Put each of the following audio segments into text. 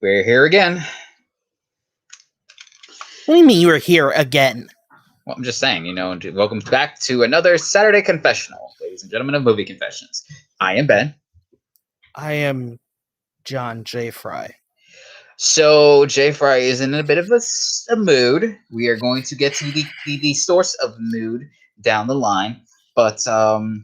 We're here again. What do you mean you were here again? Well, I'm just saying, welcome back to another Saturday Confessional, ladies and gentlemen of Movie Confessions. I am Ben. I am John JFRY. So, JFRY is in a bit of a mood. We are going to get to the source of mood down the line. But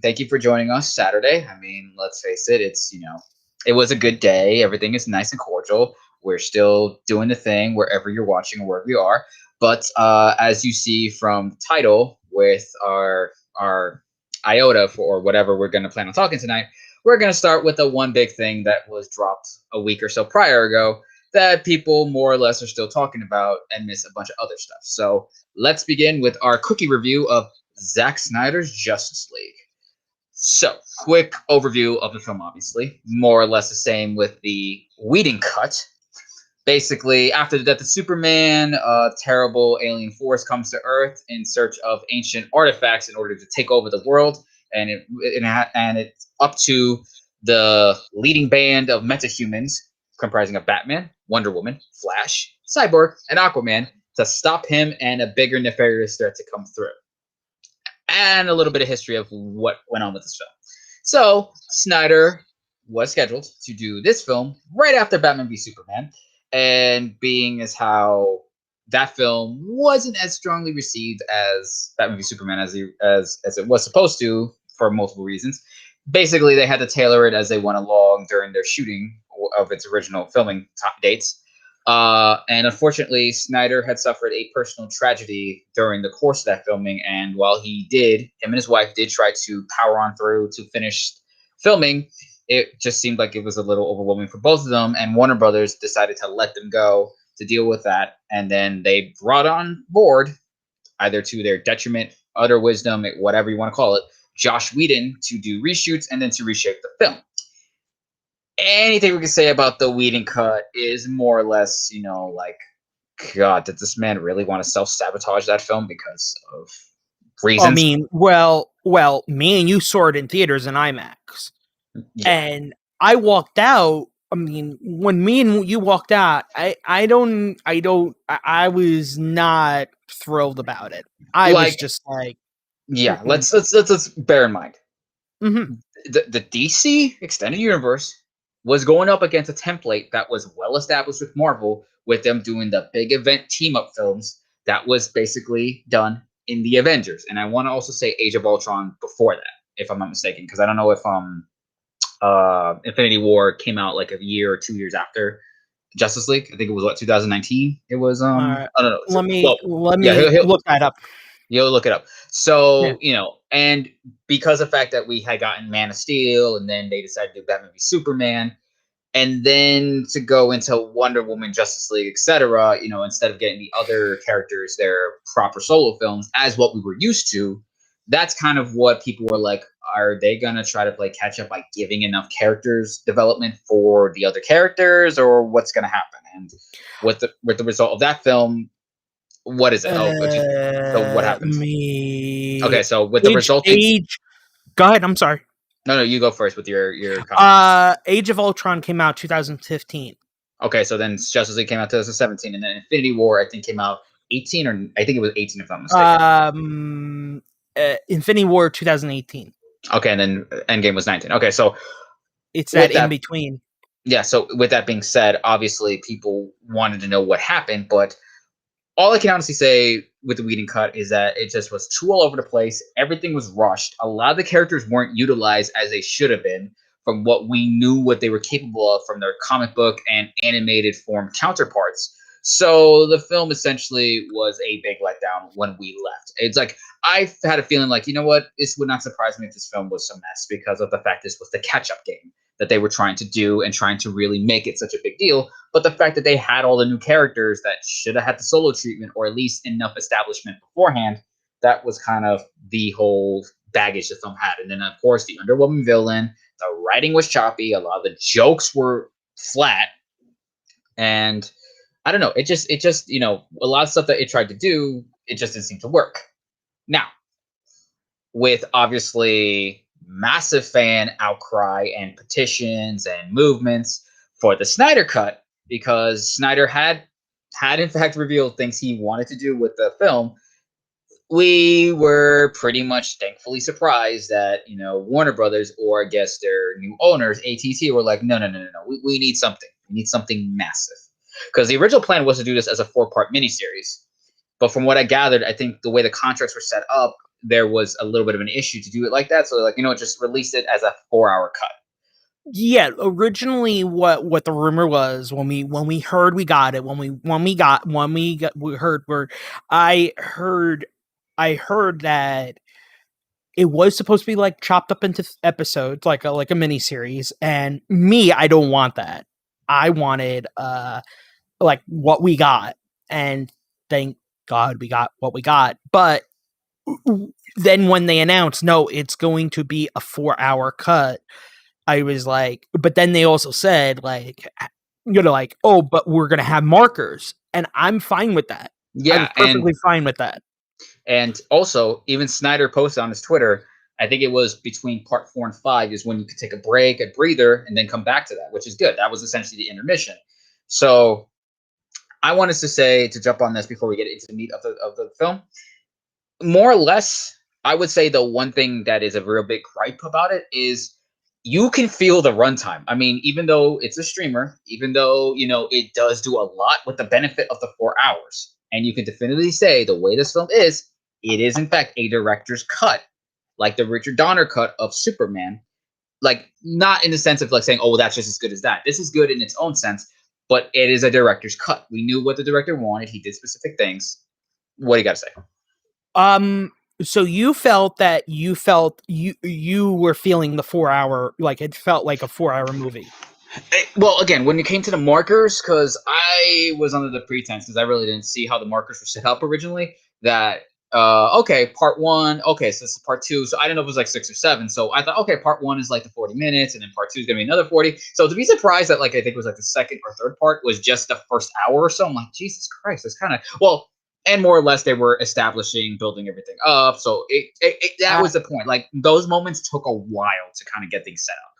thank you for joining us Saturday. I mean, let's face it, it was a good day. Everything is nice and cordial. We're still doing the thing wherever you're watching or wherever you are. But as you see from the title with our iota for whatever we're going to plan on talking tonight, we're going to start with the one big thing that was dropped a week or so prior ago that people more or less are still talking about and miss a bunch of other stuff. So let's begin with our Quickie review of Zack Snyder's Justice League. So, quick overview of the film, obviously. More or less the same with the Whedon cut. Basically, after the death of Superman, a terrible alien force comes to Earth in search of ancient artifacts in order to take over the world. And it's up to the leading band of metahumans, comprising of Batman, Wonder Woman, Flash, Cyborg, and Aquaman, to stop him and a bigger nefarious threat to come through. And a little bit of history of what went on with this film. So, Snyder was scheduled to do this film right after Batman v Superman, and being as how that film wasn't as strongly received as Batman v Superman as it was supposed to for multiple reasons, basically they had to tailor it as they went along during their shooting of its original filming dates. And unfortunately, Snyder had suffered a personal tragedy during the course of that filming. And while him and his wife did try to power on through to finish filming, it just seemed like it was a little overwhelming for both of them. And Warner Brothers decided to let them go to deal with that. And then they brought on board, either to their detriment, utter wisdom, whatever you want to call it, Joss Whedon to do reshoots and then to reshape the film. Anything we can say about the Whedon cut is more or less, God, did this man really want to self-sabotage that film because of reasons? I mean, well, me and you saw it in theaters in IMAX. Yeah. And I walked out. I mean, when me and you walked out, I was not thrilled about it. I was just like, yeah, let's bear in mind. Mm-hmm. The DC Extended Universe was going up against a template that was well established with Marvel, with them doing the big event team-up films that was basically done in the Avengers. And I want to also say Age of Ultron before that, if I'm not mistaken, because I don't know if Infinity War came out like a year or 2 years after Justice League. I think it was 2019. It was I don't know. Let me look that up. You'll look it up. So, and because of the fact that we had gotten Man of Steel, and then they decided to do Batman v Superman, and then to go into Wonder Woman, Justice League, etc., instead of getting the other characters their proper solo films as what we were used to, that's kind of what people were like, are they going to try to play catch up by giving enough characters development for the other characters, or what's going to happen? And with the result of that film, what is it? So what happens? Okay, so with the resulting... Go ahead, I'm sorry. No, you go first with your comment. Age of Ultron came out 2015. Okay, so then Justice League came out 2017, and then Infinity War, I think, came out 18, or I think it was 18 if I'm mistaken. Infinity War 2018. Okay, and then Endgame was 19. Okay, so... It's that in between. Yeah, so with that being said, obviously people wanted to know what happened, but all I can honestly say with the Whedon cut is that it just was too all over the place. Everything was rushed. A lot of the characters weren't utilized as they should have been from what we knew what they were capable of from their comic book and animated form counterparts. So the film essentially was a big letdown when we left. It's like, I had a feeling like, you know what? This would not surprise me if this film was a mess because of the fact this was the catch-up game that they were trying to do and trying to really make it such a big deal. But the fact that they had all the new characters that should have had the solo treatment or at least enough establishment beforehand, that was kind of the whole baggage the film had. And then, of course, the Underwoman villain, the writing was choppy, a lot of the jokes were flat, and I don't know, it just a lot of stuff that it tried to do, it just didn't seem to work. Now, with obviously massive fan outcry and petitions and movements for the Snyder Cut, because Snyder had in fact revealed things he wanted to do with the film. We were pretty much thankfully surprised that, you know, Warner Brothers, or I guess their new owners, AT&T, were like, no, we need something. We need something massive. Because the original plan was to do this as a 4-part miniseries. But from what I gathered, I think the way the contracts were set up, there was a little bit of an issue to do it like that. So, like, you know, just release it as a 4-hour cut. Yeah, originally what the rumor was when we heard we got it, I heard that it was supposed to be like chopped up into episodes, like a mini series, and me, I don't want that. I wanted like what we got, and thank God we got what we got. But then when they announced, no, it's going to be a 4-hour cut, I was like, but then they also said, like, you know, like, oh, but we're gonna have markers, and I'm fine with that. I was Yeah, perfectly fine with that. and also, even Snyder posted on his Twitter, I think it was between part 4 and 5 is when you could take a break, a breather, and then come back to that, which is good. That was essentially the intermission. So I wanted to say, to jump on this before we get into the meat of the film, more or less, I would say the one thing that is a real big gripe about it is you can feel the runtime. I mean, even though it's a streamer, even though, you know, it does do a lot with the benefit of the 4 hours, and you can definitively say the way this film is, it is in fact a director's cut, like the Richard Donner cut of Superman. Like, not in the sense of like saying, oh, well, that's just as good as that. This is good in its own sense, but it is a director's cut. We knew what the director wanted. He did specific things. What do you got to say? So you felt you were feeling the 4-hour, like it felt like a 4-hour movie. Well, again, when it came to the markers, because I was under the pretense, because I really didn't see how the markers were set up originally, that okay, part 1, okay, so this is part 2. So I didn't know if it was like 6 or 7. So I thought, okay, part 1 is like the 40 minutes, and then part 2 is gonna be another 40. So to be surprised that, like, I think it was like the second or third part was just the first hour or so, I'm like, Jesus Christ, that's kind of, well, and more or less they were establishing, building everything up. So that was the point. Like, those moments took a while to kind of get things set up.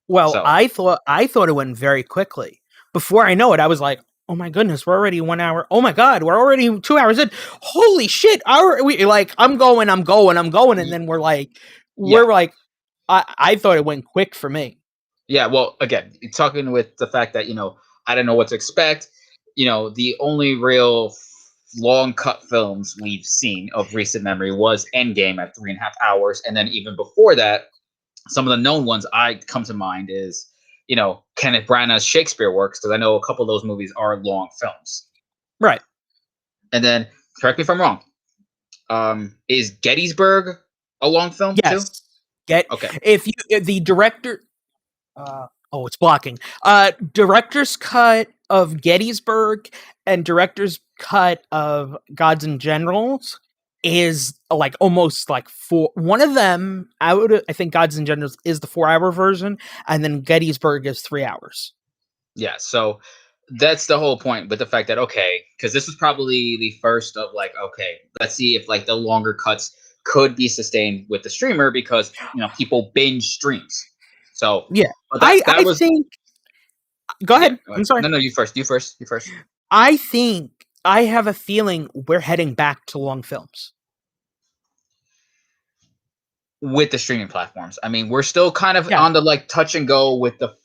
Well, So I thought it went very quickly. Before I know it, I was like, oh my goodness, we're already 1 hour. Oh my God, we're already 2 hours in. Holy shit. We like, I'm going. And then yeah. I thought it went quick for me. Yeah, well, again, talking with the fact that, you know, I didn't know what to expect. You know, the only real long cut films we've seen of recent memory was Endgame at 3.5 hours, and then even before that, some of the known ones I come to mind is, you know, Kenneth Branagh's Shakespeare works, because I know a couple of those movies are long films. Right. And then, correct me if I'm wrong, is Gettysburg a long film too? Yes. Okay. If the director, it's blocking. Director's cut of Gettysburg and director's cut of Gods and Generals is like almost like one of them. I think Gods and Generals is the 4-hour version, and then Gettysburg is 3 hours. Yeah, so that's the whole point with the fact that, okay, because this was probably the first of like, okay, let's see if like the longer cuts could be sustained with the streamer, because, you know, people binge streams. So Yeah, but that I was think. Go yeah. ahead. I'm sorry. No, you first. You first. You first. I think I have a feeling we're heading back to long films. With the streaming platforms, I mean, we're still kind of Yeah. on the like touch and go with the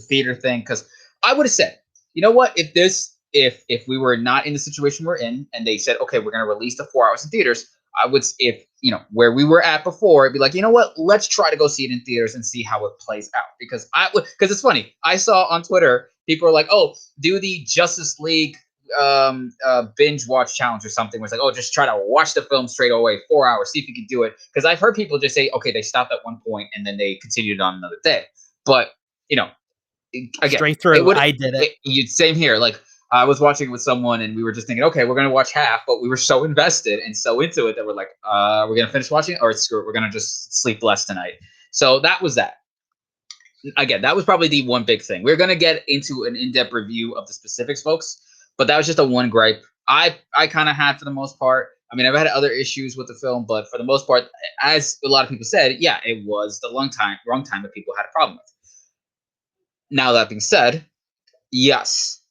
theater thing, because I would have said, you know what, if we were not in the situation we're in, and they said, okay, we're going to release the 4 hours in theaters, I would, if, you know, where we were at before, it'd be like, you know what, let's try to go see it in theaters and see how it plays out. Because it's funny, I saw on Twitter people are like, oh, do the Justice League binge watch challenge or something, where it's like, oh, just try to watch the film straight away, 4 hours, see if you can do it. Because I've heard people just say, okay, they stopped at one point and then they continued on another day. But, you know, again, Straight through. I did it. Same here. Like, I was watching it with someone and we were just thinking, okay, we're going to watch half, but we were so invested and so into it that we're like, we're going to finish watching it, or screw it, we're going to just sleep less tonight. So that was that. Again, that was probably the one big thing. We're going to get into an in-depth review of the specifics, folks, but that was just a one gripe I kind of had for the most part. I mean, I've had other issues with the film, but for the most part, as a lot of people said, yeah, it was the wrong time that people had a problem with. Now, that being said, yes,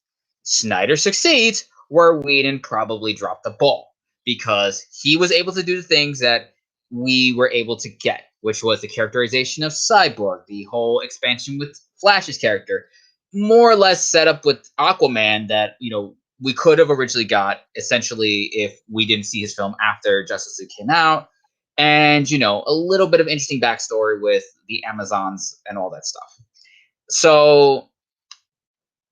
Snyder succeeds where Whedon probably dropped the ball because he was able to do the things that we were able to get, which was the characterization of Cyborg, the whole expansion with Flash's character, more or less set up with Aquaman that, we could have originally got essentially if we didn't see his film after Justice League came out. And, a little bit of interesting backstory with the Amazons and all that stuff. So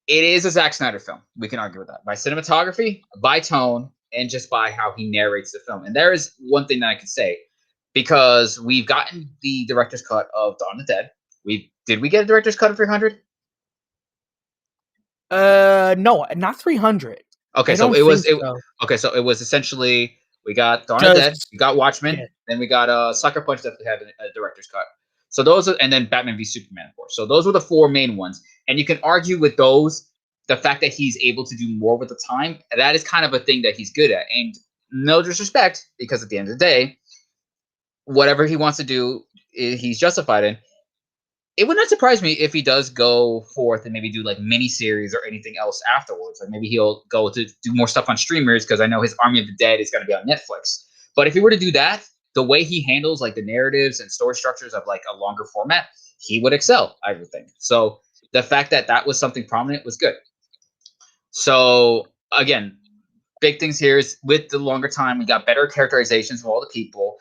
it is a Zack Snyder film. We can argue with that. By cinematography, by tone, and just by how he narrates the film. And there is one thing that I can say, because we've gotten the director's cut of Dawn of the Dead. Did we get a director's cut of 300? No, not 300. Okay, so it was essentially we got Dawn of the Dead, we got Watchmen, then we got Sucker Punch that had a director's cut. So those are, and then Batman v Superman, of course. So those were the four main ones. And you can argue with those, the fact that he's able to do more with the time, that is kind of a thing that he's good at. And no disrespect, because at the end of the day, whatever he wants to do, he's justified in. It would not surprise me if he does go forth and maybe do like miniseries or anything else afterwards. Like maybe he'll go to do more stuff on streamers, because I know his Army of the Dead is going to be on Netflix. But if he were to do that, the way he handles like the narratives and story structures of like a longer format, he would excel, I would think. So the fact that that was something prominent was good. So again, big things here is with the longer time, we got better characterizations of all the people.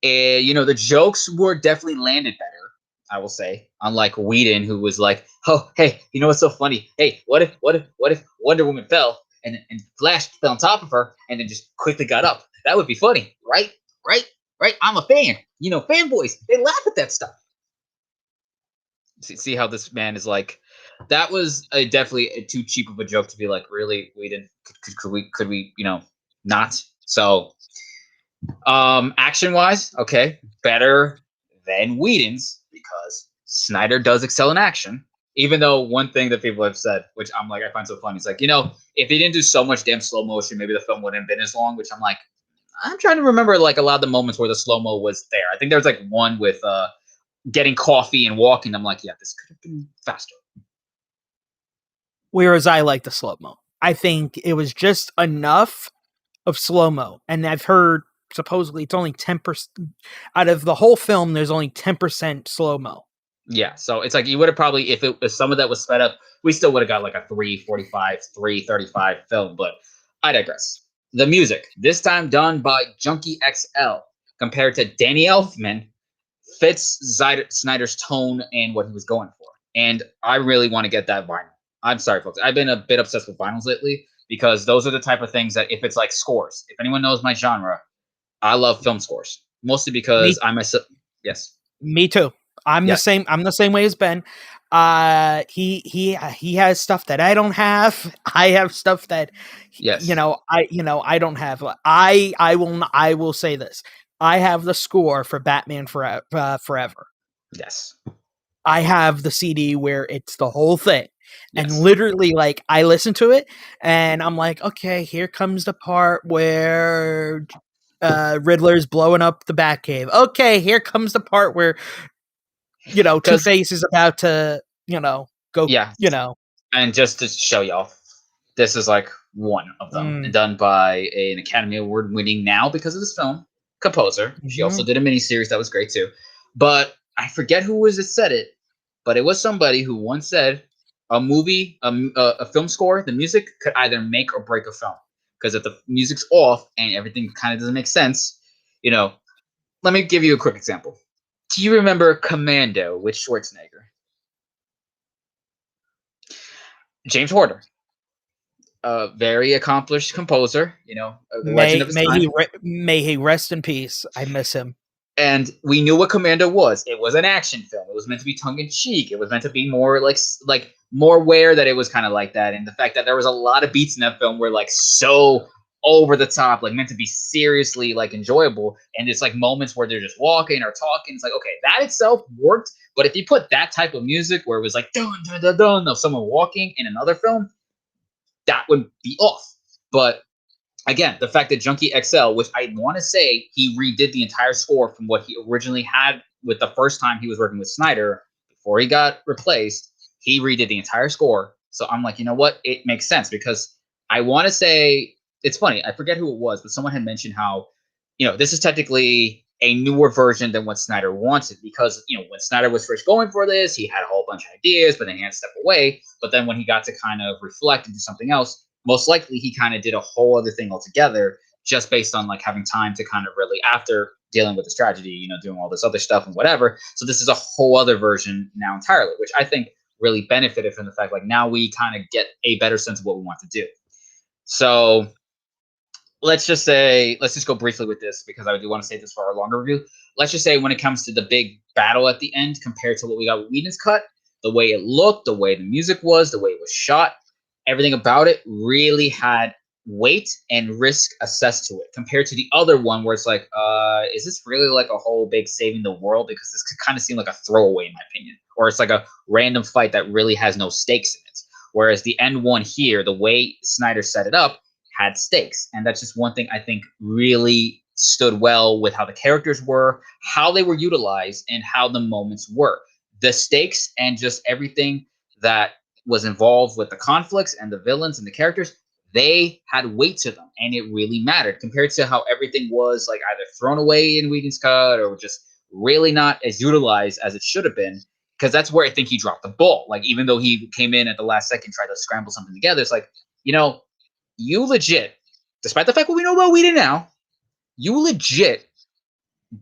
The jokes were definitely landed better, I will say, unlike Whedon, who was like, "Oh, hey, what's so funny? Hey, what if Wonder Woman fell and Flash fell on top of her and then just quickly got up? That would be funny, right? I'm a fan. Fanboys, they laugh at that stuff." See how this man is like. That was definitely too cheap of a joke to be like, really, Whedon? Could we not? So, action wise, okay, better than Whedon's, because Snyder does excel in action. Even though one thing that people have said, which I find so funny, is like, if he didn't do so much damn slow motion, maybe the film wouldn't have been as long. Which I'm trying to remember like a lot of the moments where the slow mo was there. I think there was like one with getting coffee and walking. I'm like, yeah, this could have been faster. Whereas I like the slow mo. I think it was just enough of slow mo, and I've heard supposedly it's only 10% out of the whole film. There's only 10% slow mo. Yeah, so it's like you would have probably, if some of that was sped up, we still would have got like a 3:45, 3:35 film. But I digress. The music, this time done by Junkie XL, compared to Danny Elfman, fits Snyder's tone and what he was going for. And I really want to get that vinyl. I'm sorry, folks. I've been a bit obsessed with vinyls lately, because those are the type of things that, if it's like scores, if anyone knows my genre, I love film scores. Mostly because yes. Me too. I'm the same. I'm the same way as Ben. He has stuff that I don't have. I have stuff that I don't have. I will say this. I have the score for Batman Forever. Yes. I have the CD where it's the whole thing. Yes. And literally, like, I listen to it and I'm like, okay, here comes the part where Riddler's blowing up the Batcave. Okay, here comes the part where Two-Face is about to, go, And just to show y'all, this is like one of them, done by an Academy Award winning, now because of this film, composer. Mm-hmm. She also did a miniseries that was great too. But I forget who was it said it, but it was somebody who once said a movie, a film score, the music could either make or break a film. Because if the music's off and everything kind of doesn't make sense, let me give you a quick example. Do you remember Commando with Schwarzenegger? James Horner, a very accomplished composer, legend of his time. May he rest in peace. I miss him. And we knew what Commando was. It was an action film. It was meant to be tongue-in-cheek. It was meant to be more like more aware that it was kind of like that. And the fact that there was a lot of beats in that film were like so over the top, like meant to be seriously like enjoyable. And it's like moments where they're just walking or talking. It's like, okay, that itself worked. But if you put that type of music where it was like dun dun dun dun of someone walking in another film, that would be off. But again, the fact that Junkie XL, which I want to say he redid the entire score from what he originally had with the first time he was working with Snyder before he got replaced, he redid the entire score. So I'm like, you know what? It makes sense because I want to say it's funny. I forget who it was, but someone had mentioned how, this is technically a newer version than what Snyder wanted because, when Snyder was first going for this, he had a whole bunch of ideas, but then he had to step away. But then when he got to kind of reflect and do something else, most likely he kind of did a whole other thing altogether just based on like having time to kind of really, after dealing with this tragedy, doing all this other stuff and whatever. So this is a whole other version now entirely, which I think really benefited from the fact like now we kind of get a better sense of what we want to do. So let's just go briefly with this because I do want to say this for our longer review. Let's just say when it comes to the big battle at the end compared to what we got with Whedon's cut, the way it looked, the way the music was, the way it was shot, everything about it really had weight and risk assessed to it compared to the other one where it's like, is this really like a whole big saving the world? Because this could kind of seem like a throwaway in my opinion, or it's like a random fight that really has no stakes in it. Whereas the end one here, the way Snyder set it up, had stakes. And that's just one thing I think really stood well with how the characters were, how they were utilized, and how the moments were. The stakes and just everything that was involved with the conflicts and the villains and the characters, they had weight to them and it really mattered compared to how everything was like either thrown away in Whedon's cut or just really not as utilized as it should have been. Because that's where I think he dropped the ball. Like, even though he came in at the last second, tried to scramble something together, it's like, you legit, despite the fact what we know about Whedon now, you legit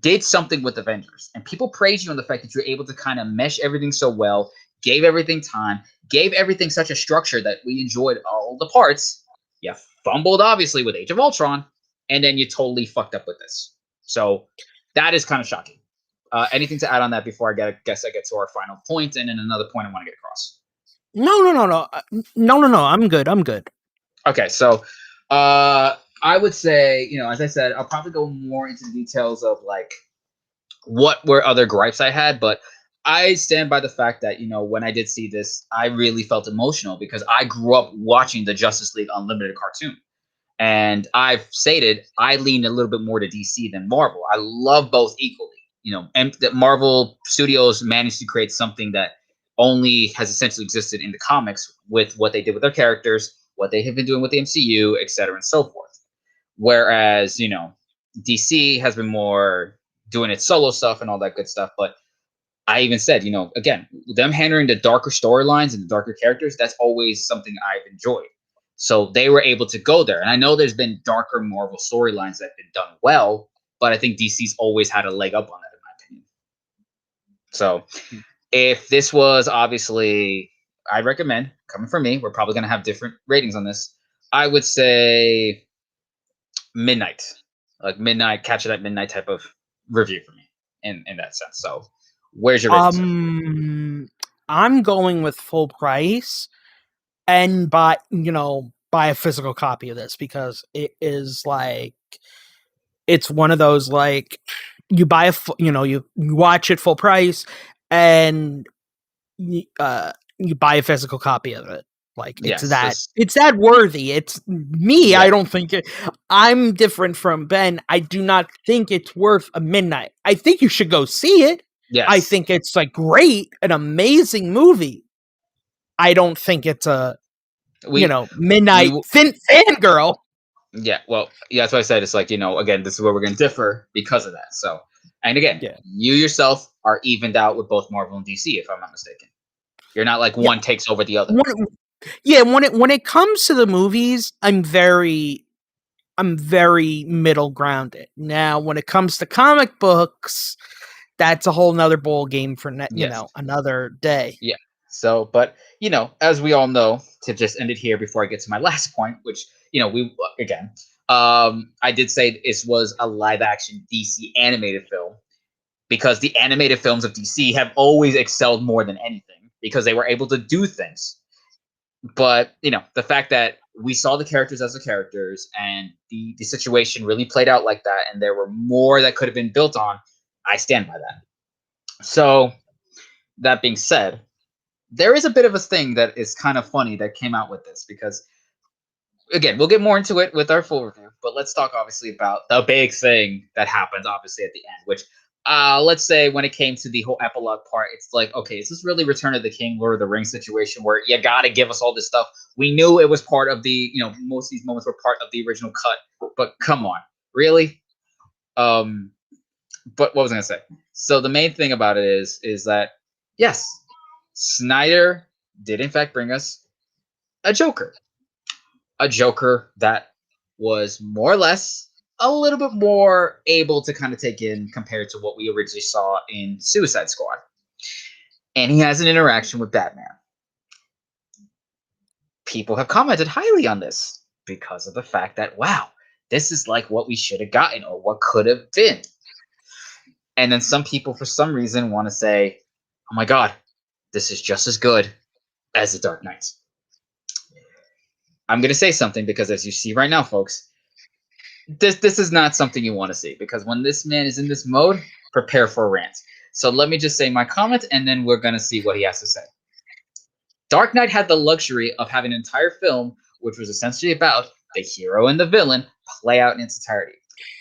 did something with Avengers. And people praise you on the fact that you're able to kind of mesh everything so well, gave everything time, gave everything such a structure that we enjoyed all the parts. You fumbled, obviously, with Age of Ultron, and then you totally fucked up with this. So that is kind of shocking. Anything to add on that before I get to our final point and then another point I want to get across? No. I'm good. Okay, so I would say, as I said, I'll probably go more into the details of like what were other gripes I had, but I stand by the fact that, when I did see this, I really felt emotional because I grew up watching the Justice League Unlimited cartoon. And I've stated I lean a little bit more to DC than Marvel. I love both equally, and that Marvel Studios managed to create something that only has essentially existed in the comics with what they did with their characters, what they have been doing with the MCU, et cetera, and so forth. Whereas, DC has been more doing its solo stuff and all that good stuff. But I even said, again, them handling the darker storylines and the darker characters, that's always something I've enjoyed. So they were able to go there. And I know there's been darker Marvel storylines that have been done well, but I think DC's always had a leg up on that, in my opinion. So if this was obviously, I recommend, coming from me, we're probably going to have different ratings on this. I would say midnight, like midnight, catch it at midnight type of review for me in that sense. So where's your rating, sir? I'm going with full price and buy a physical copy of this because it is like, it's one of those like you buy you watch it full price and you buy a physical copy of it. Like it's that worthy. It's me. Yeah. I don't think I'm different from Ben. I do not think it's worth a midnight. I think you should go see it. Yes. I think it's like great, an amazing movie. I don't think it's a midnight fangirl. Yeah, well, yeah, that's what I said. It's like, again, this is where we're going to differ because of that. So, and again, you yourself are evened out with both Marvel and DC, if I'm not mistaken. You're not like one takes over the other. When it comes to the movies, I'm very middle grounded. Now, when it comes to comic books, that's a whole nother ball game for another day. Yeah. So, but as we all know, to just end it here before I get to my last point, which I did say this was a live action DC animated film because the animated films of DC have always excelled more than anything because they were able to do things. But the fact that we saw the characters as the characters and the situation really played out like that, and there were more that could have been built on, I stand by that. So that being said, there is a bit of a thing that is kind of funny that came out with this because, again, we'll get more into it with our full review, but let's talk obviously about the big thing that happens obviously at the end, which let's say when it came to the whole epilogue part, it's like, okay, is this really Return of the King, Lord of the Rings situation where you gotta give us all this stuff? We knew it was part of the, most of these moments were part of the original cut, but come on, really? But what was I gonna say? So the main thing about it is that yes, Snyder did in fact bring us a Joker that was more or less a little bit more able to kind of take in compared to what we originally saw in Suicide Squad. And he has an interaction with Batman. People have commented highly on this because of the fact that, wow, this is like what we should have gotten or what could have been. And then some people, for some reason, want to say, oh my God, this is just as good as The Dark Knight. I'm going to say something because as you see right now, folks, this is not something you want to see, because when this man is in this mode, prepare for a rant. So let me just say my comment, and then we're going to see what he has to say. Dark Knight had the luxury of having an entire film, which was essentially about the hero and the villain, play out in its entirety.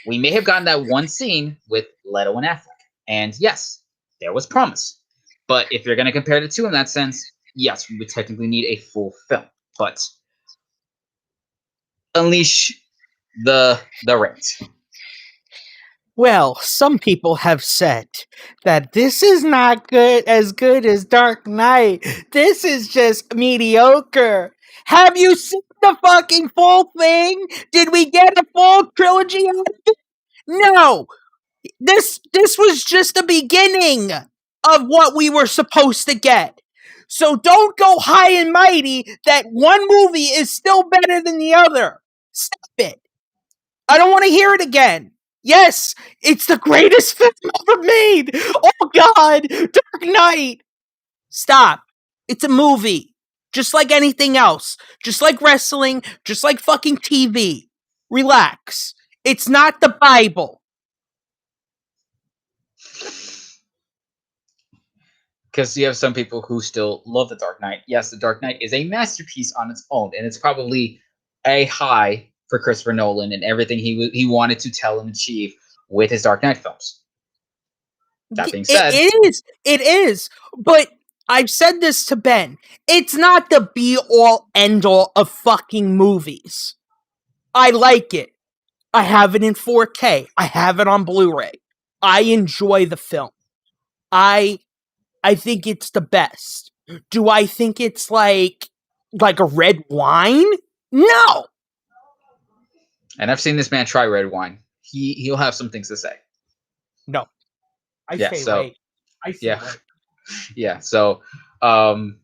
We may have gotten that one scene with Leto and Affleck, and yes, there was promise. But if you're going to compare the two in that sense, yes, we would technically need a full film. But unleash the rant. Well, some people have said that this is not good as Dark Knight. This is just mediocre. Have you seen the fucking full thing? Did we get a full trilogy out of it? No. This was just the beginning of what we were supposed to get. So don't go high and mighty that one movie is still better than the other. Stop it. I don't want to hear it again. Yes, it's the greatest film ever made. Oh God, Dark Knight. Stop. It's a movie. Just like anything else. Just like wrestling. Just like fucking TV. Relax. It's not the Bible. Because you have some people who still love The Dark Knight. Yes, The Dark Knight is a masterpiece on its own, and it's probably a high for Christopher Nolan and everything he wanted to tell and achieve with his Dark Knight films. That being said, it is. But I've said this to Ben. It's not the be-all, end-all of fucking movies. I like it. I have it in 4K. I have it on Blu-ray. I enjoy the film. I think it's the best. Do I think it's like a red wine? No. And I've seen this man try red wine. He'll have some things to say. No. I say right. Yeah. So, again,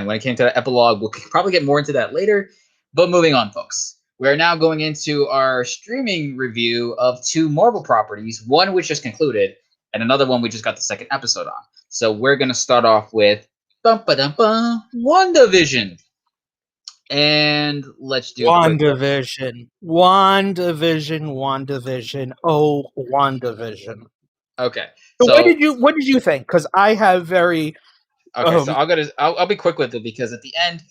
when it came to the epilogue, we'll probably get more into that later. But moving on, folks. We are now going into our streaming review of two Marvel properties, one which just concluded, and another one we just got the second episode on. So we're going to start off with WandaVision. And let's do WandaVision. WandaVision. Oh, WandaVision. Okay. So what did you think? Because I have very so I'll be quick with it, because at the end,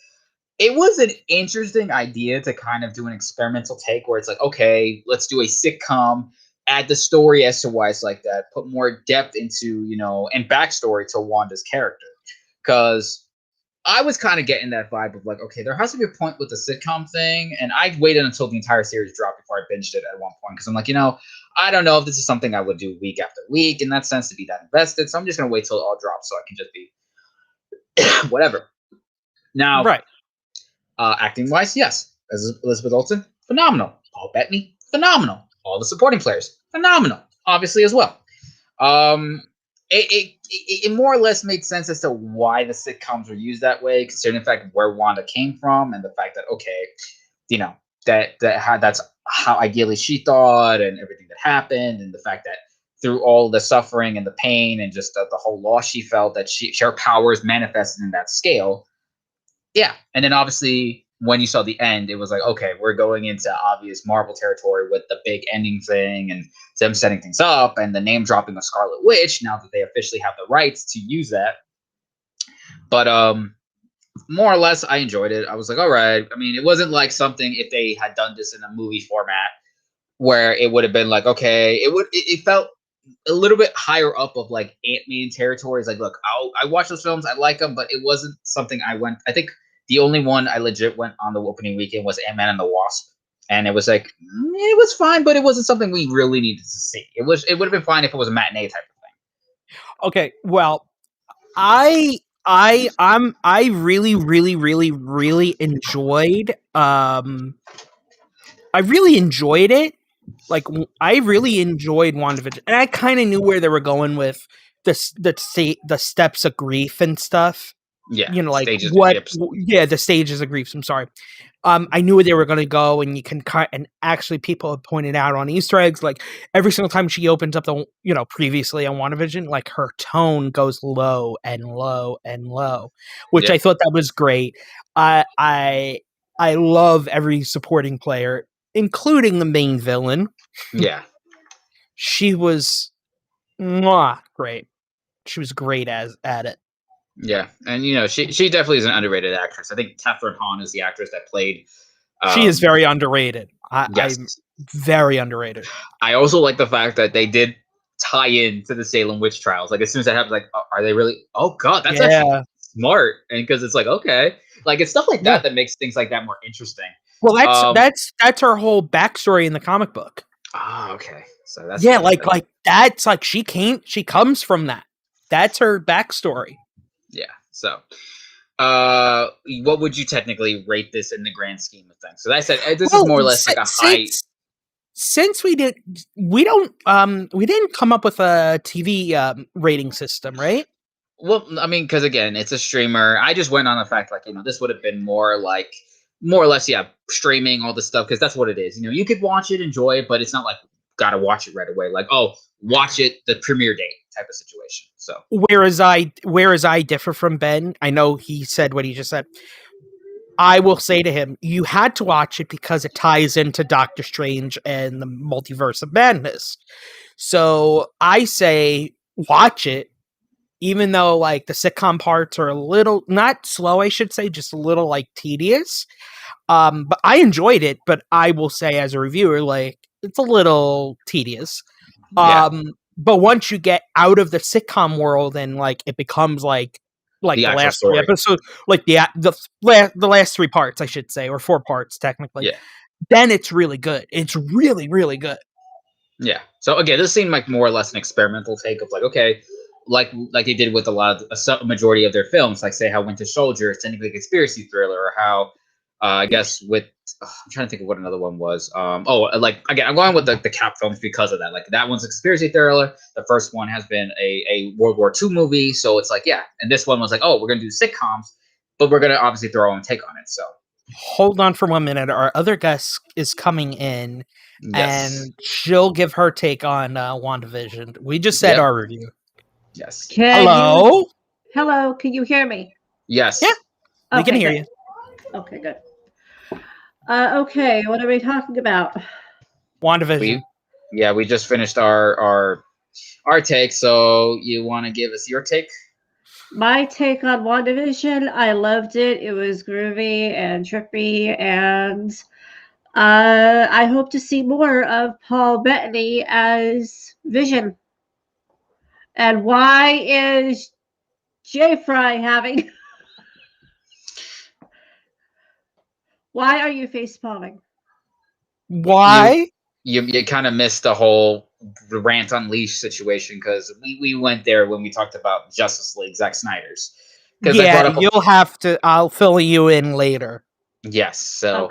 it was an interesting idea to kind of do an experimental take where it's like, okay, let's do a sitcom, add the story as to why it's like that, put more depth into, and backstory to Wanda's character. Because I was kind of getting that vibe of like, okay, there has to be a point with the sitcom thing. And I waited until the entire series dropped before I binged it at one point. Because I'm like, I don't know if this is something I would do week after week in that sense to be that invested. So I'm just going to wait till it all drops so I can just be whatever. Now, right. Acting wise, yes. As Elizabeth Olsen, phenomenal. Paul Bettany, phenomenal. All the supporting players, phenomenal. Obviously as well. It more or less made sense as to why the sitcoms were used that way, considering the fact where Wanda came from and the fact that, okay, that's how ideally she thought and everything that happened, and the fact that through all the suffering and the pain and just the whole loss she felt, that her powers manifested in that scale. Yeah. And then obviously when you saw the end, it was like, okay, we're going into obvious Marvel territory with the big ending thing and them setting things up and the name dropping of Scarlet Witch now that they officially have the rights to use that. But more or less, I enjoyed it. I was like, all right. I mean, it wasn't like something, if they had done this in a movie format, where it would have been like, okay, it felt a little bit higher up of like Ant-Man territories. Like, look, I watch those films, I like them, but it wasn't something I went. I think the only one I legit went on the opening weekend was Ant-Man and the Wasp, and it was like it was fine, but it wasn't something we really needed to see. It would have been fine if it was a matinee type of thing. Okay, well, I really really enjoyed I really enjoyed it. Like I really enjoyed WandaVision, and I kind of knew where they were going with the steps of grief and stuff. Yeah, You know, like stages of what? ships. Yeah, the stages of grief. I'm sorry. I knew where they were going to go, and you can cut. And actually, people have pointed out on Easter eggs, like every single time she opens up the, previously on WandaVision, like her tone goes low and low and low, which I thought that was great. I love every supporting player, including the main villain. Yeah. She was great. She was great at it. Yeah, and she definitely is an underrated actress. I think Catherine Hahn is the actress that played. She is very underrated. Yes. I'm very underrated. I also like the fact that they did tie in to the Salem witch trials. Like as soon as that happens, like, are they really? Oh God, that's actually smart. And because it's like, okay, like it's stuff like that makes things like that more interesting. Well, that's her whole backstory in the comic book. Ah, okay. So that's like that's like she comes from that. That's her backstory. Yeah. So, what would you technically rate this in the grand scheme of things? So I said this is more or less like a high. Since we didn't come up with a TV rating system, right? Well, I mean, because again, it's a streamer. I just went on the fact, like, this would have been more or less, streaming all this stuff, because that's what it is. You could watch it, enjoy it, but it's not like gotta watch it right away. Like, oh, watch it the premiere date type of situation. So whereas I differ from Ben, I know he said what he just said. I will say to him, you had to watch it because it ties into Doctor Strange and the Multiverse of Madness. So I say watch it, even though like the sitcom parts are a little not slow, I should say, just a little like tedious. But I enjoyed it, but I will say as a reviewer, like it's a little tedious. But once you get out of the sitcom world and like it becomes like the last three episodes, like the last 3 parts, I should say, or 4 parts technically. Yeah. Then it's really good. It's really, really good. Yeah. So again, this seemed like more or less an experimental take of like, okay, like they did with a majority of their films, like say how Winter Soldier is technically a conspiracy thriller, or how I guess with I'm trying to think of what another one was. Like again, I'm going with the Cap films because of that. Like that one's a conspiracy thriller. The first one has been a World War II movie, so it's like and this one was like, oh, we're gonna do sitcoms, but we're gonna obviously throw our own take on it. So hold on for 1 minute. Our other guest is coming in, and she'll give her take on WandaVision. We just said our review. Yes. Hello. Hello. Can you hear me? Yes. Yeah. We can hear you. Okay, good. Okay, what are we talking about? WandaVision. We just finished our take, so you want to give us your take? My take on WandaVision, I loved it. It was groovy and trippy, and I hope to see more of Paul Bettany as Vision. And why is JFRY having... Why are you face palming? Why? You kind of missed the whole Rant Unleashed situation, because we went there when we talked about Justice League, Zack Snyder's. Yeah, you'll have to. I'll fill you in later. Yes. So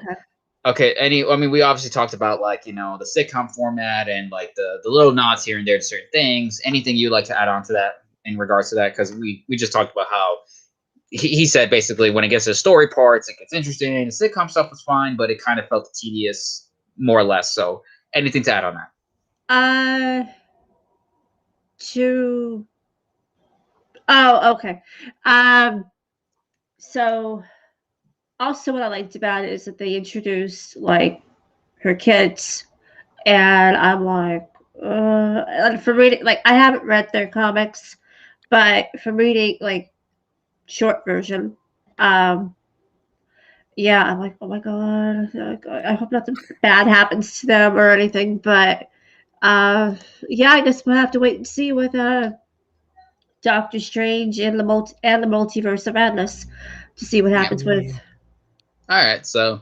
okay. We obviously talked about like the sitcom format and like the little nods here and there to certain things. Anything you'd like to add on to that in regards to that? Because we just talked about how he said basically when it gets to the story parts, it gets interesting. The sitcom stuff was fine, but it kind of felt tedious, more or less. So anything to add on that? Oh, okay. So also what I liked about it is that they introduced like her kids, and I'm like, from reading, like I haven't read their comics, but from reading like short version, I'm like, oh my god, I hope nothing bad happens to them or anything, but Yeah, I guess we'll have to wait and see with Doctor Strange and the Multiverse of Madness to see what Yeah. happens with. All right, so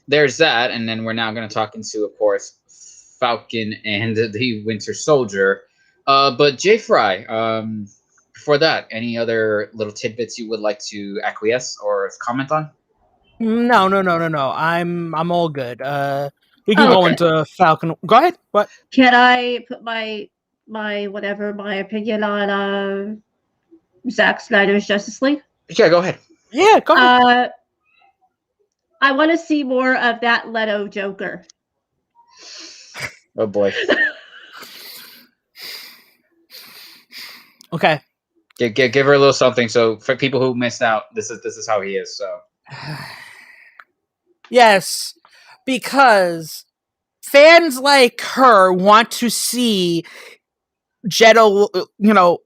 there's that, and then we're now going to talk into, of course, Falcon and the Winter Soldier. But J.Fry, before that, any other little tidbits you would like to acquiesce or comment on? No. I'm all good. We can Oh, go okay. into Falcon. Go ahead. What? Can I put my my opinion on Zack Snyder's Justice League? Yeah, go ahead. Yeah, go ahead. I want to see more of that Leto Joker. Oh boy. Okay. Give her a little something. So for people who missed out, this is how he is. So Yes, because fans like her want to see Mr.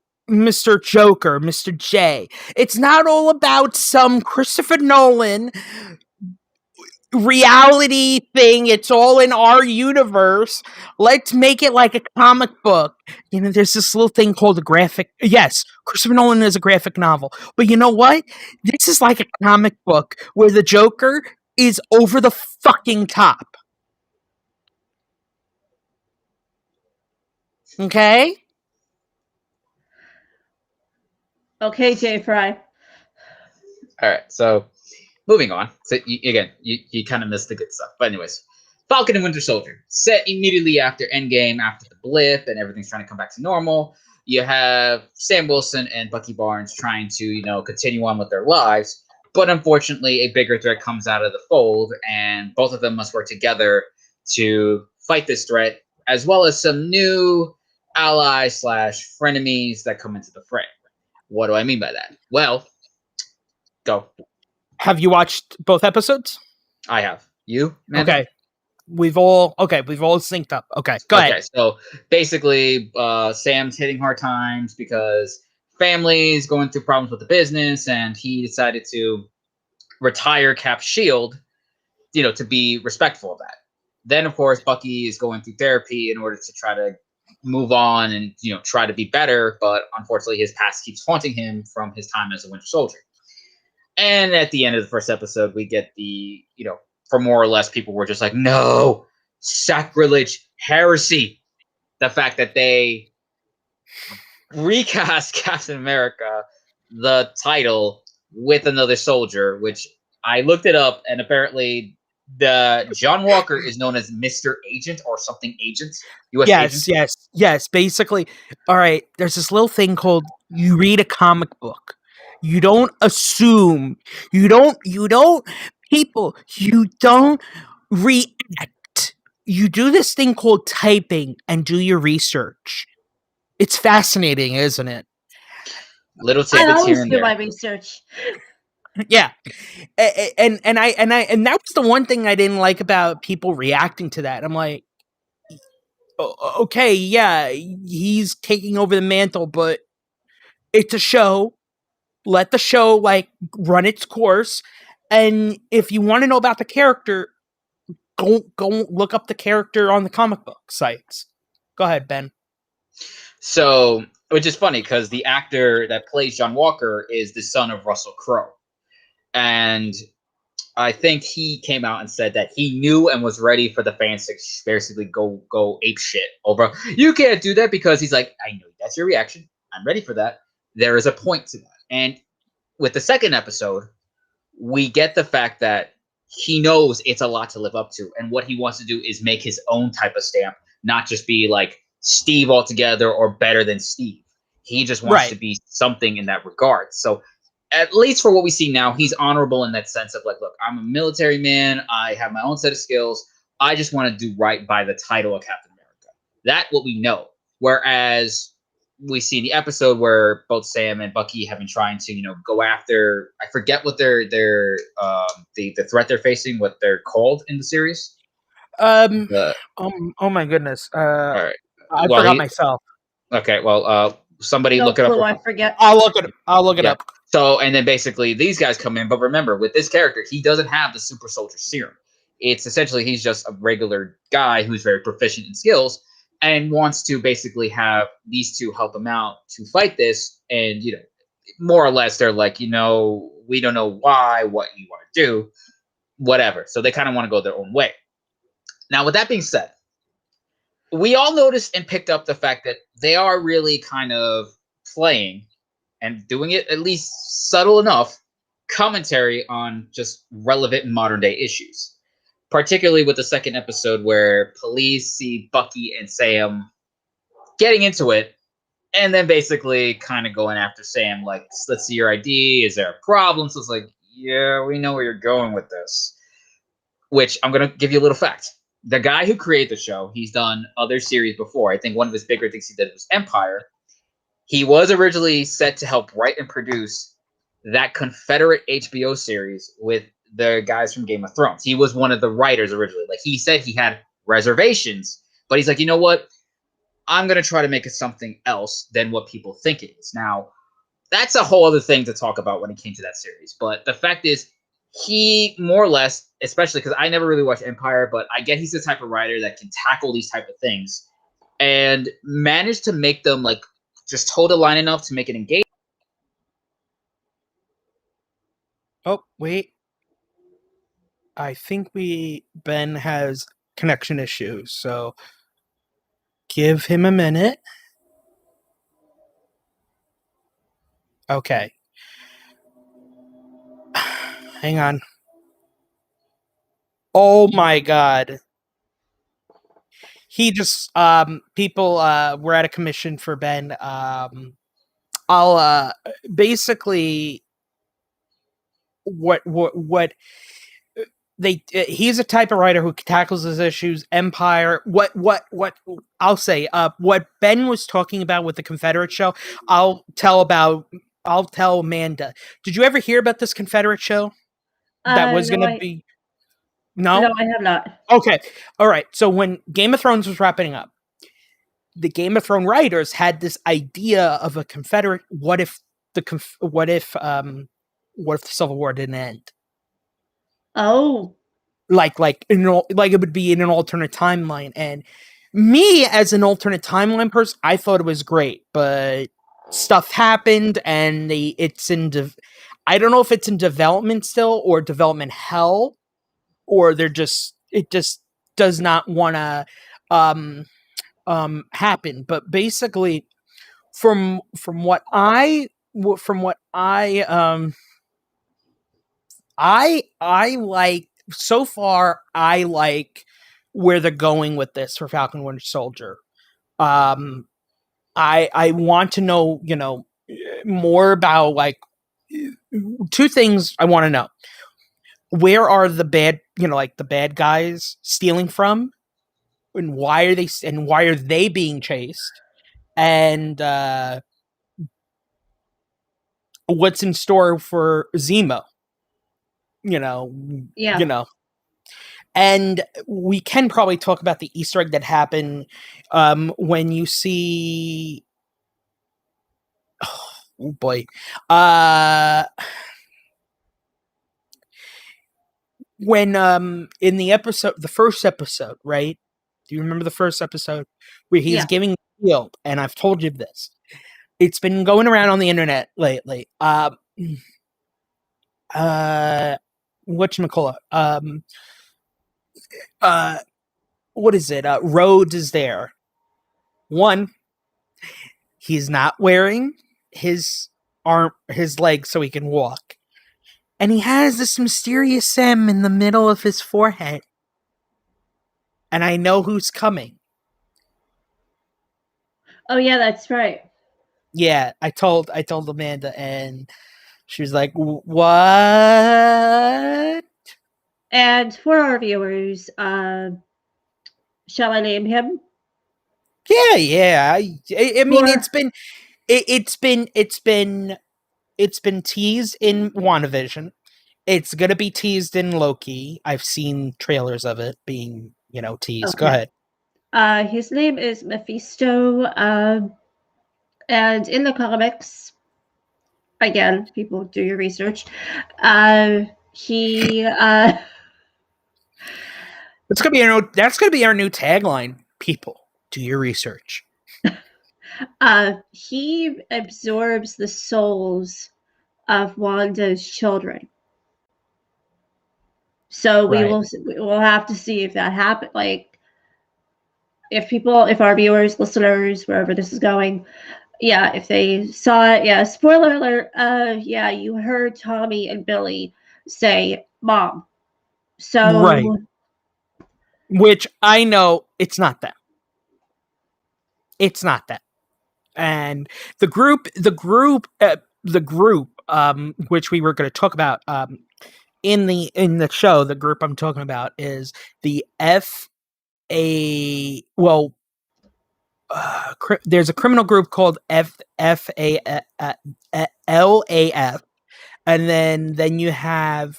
Joker, Mr. J. It's not all about some Christopher Nolan reality thing. It's all in our universe. Let's make it like a comic book. There's this little thing called a graphic. Yes, Christopher Nolan is a graphic novel. But you know what? This is like a comic book where the Joker is over the fucking top. Okay? Okay, JFRY. all right. So moving on. So you kind of missed the good stuff. But anyways, Falcon and Winter Soldier set immediately after Endgame, after the blip, and everything's trying to come back to normal. You have Sam Wilson and Bucky Barnes trying to continue on with their lives, but unfortunately, a bigger threat comes out of the fold, and both of them must work together to fight this threat, as well as some new allies / frenemies that come into the fray. What do I mean by that? Well, go. Have you watched both episodes? I have. You, Amanda? Okay. We've all synced up. Okay, go ahead. So basically, Sam's hitting hard times because family's going through problems with the business, and he decided to retire Cap's shield, to be respectful of that. Then, of course, Bucky is going through therapy in order to try to move on and try to be better, but unfortunately, his past keeps haunting him from his time as a Winter Soldier. And at the end of the first episode, we get the for more or less, people were just like, no, sacrilege, heresy. The fact that they recast Captain America, the title, with another soldier, which I looked it up, and apparently the John Walker is known as Mr. Agent or something agent. US agent. Yes. Basically, all right, there's this little thing called you read a comic book. You don't assume. You don't react. You do this thing called typing and do your research. It's fascinating, isn't it? Little I tidbits here always and do there. my research. Yeah, and that was the one thing I didn't like about people reacting to that. I'm like, okay, yeah, he's taking over the mantle, but it's a show. Let the show run its course, and if you want to know about the character, go look up the character on the comic book sites. Go ahead, Ben. So, which is funny because the actor that plays John Walker is the son of Russell Crowe, and I think he came out and said that he knew and was ready for the fans to basically go ape shit over. You can't do that because he's like, I know that's your reaction. I'm ready for that. There is a point to that. And with the second episode, we get the fact that he knows it's a lot to live up to. And what he wants to do is make his own type of stamp, not just be like Steve altogether or better than Steve. He just wants to be something in that regard. So at least for what we see now, he's honorable in that sense of like, look, I'm a military man. I have my own set of skills. I just want to do right by the title of Captain America. That's what we know. Whereas we see the episode where both Sam and Bucky have been trying to, go after, I forget what the threat they're facing, what they're called in the series. Oh my goodness. All right. I forgot myself. Okay. Well, somebody look it up. I forget. I'll look it up. So, and then basically these guys come in, but remember with this character, he doesn't have the super soldier serum. It's essentially, he's just a regular guy who's very proficient in skills. and wants to basically have these two help him out to fight this. And, more or less, they're like, we don't know what you want to do, whatever. So they kind of want to go their own way. Now, with that being said, we all noticed and picked up the fact that they are really kind of playing and doing it at least subtle enough commentary on just relevant modern day issues. Particularly with the second episode where police see Bucky and Sam getting into it and then basically kind of going after Sam, like, let's see your ID. Is there a problem? So it's like, yeah, we know where you're going with this. Which I'm going to give you a little fact. The guy who created the show, he's done other series before. I think one of his bigger things he did was Empire. He was originally set to help write and produce that Confederate HBO series with the guys from Game of Thrones. He was one of the writers originally. Like, he said he had reservations, but he's like, you know what? I'm going to try to make it something else than what people think it is. Now, that's a whole other thing to talk about when it came to that series. But the fact is, he more or less, especially because I never really watched Empire, but I get he's the type of writer that can tackle these type of things and manage to make them like just toe the line enough to make it engaging. Oh, wait. I think Ben has connection issues, so give him a minute. Okay. Hang on. Oh my god. He just people were at a commission for Ben. I'll basically what they he's a type of writer who tackles his issues. Empire. What I'll say. What Ben was talking about with the Confederate show, I'll tell Amanda. Did you ever hear about this Confederate show that was going to be? No, I have not. Okay, all right. So when Game of Thrones was wrapping up, the Game of Thrones writers had this idea of a Confederate. What if the Civil War didn't end? Oh, like it would be in an alternate timeline. And me, as an alternate timeline person, I thought it was great, but stuff happened, and it's in. I don't know if it's in development still or development hell, or it just does not want to happen. But basically, from what I like so far, I like where they're going with this for Falcon Winter Soldier. I want to know, more about like two things I want to know. Where are the bad, the bad guys stealing from, and why are they being chased, and what's in store for Zemo? Yeah. And we can probably talk about the Easter egg that happened when you see. Oh boy. When in the first episode, right? Do you remember the first episode where he's giving the shield? And I've told you this. It's been going around on the internet lately. Whatchamacallit? What is it? Rhodes is there. One, he's not wearing his legs so he can walk. And he has this mysterious M in the middle of his forehead. And I know who's coming. Oh yeah, that's right. Yeah, I told Amanda, and she was like, "What?" And for our viewers, shall I name him? Yeah. I mean, it's been teased in WandaVision. It's gonna be teased in Loki. I've seen trailers of it being, teased. Okay. Go ahead. His name is Mephisto, and in the comics, again, people do your research. He. That's gonna be our new tagline, people. Do your research. He absorbs the souls of Wanda's children. So we'll have to see if that happened. Like, if our viewers, listeners, wherever this is going, yeah, if they saw it, yeah. Spoiler alert. Yeah, you heard Tommy and Billy say "mom." So Right. Which I know it's not them. It's not them. And the group, which we were going to talk about, in the show, the group I'm talking about is the there's a criminal group called LAF, and then you have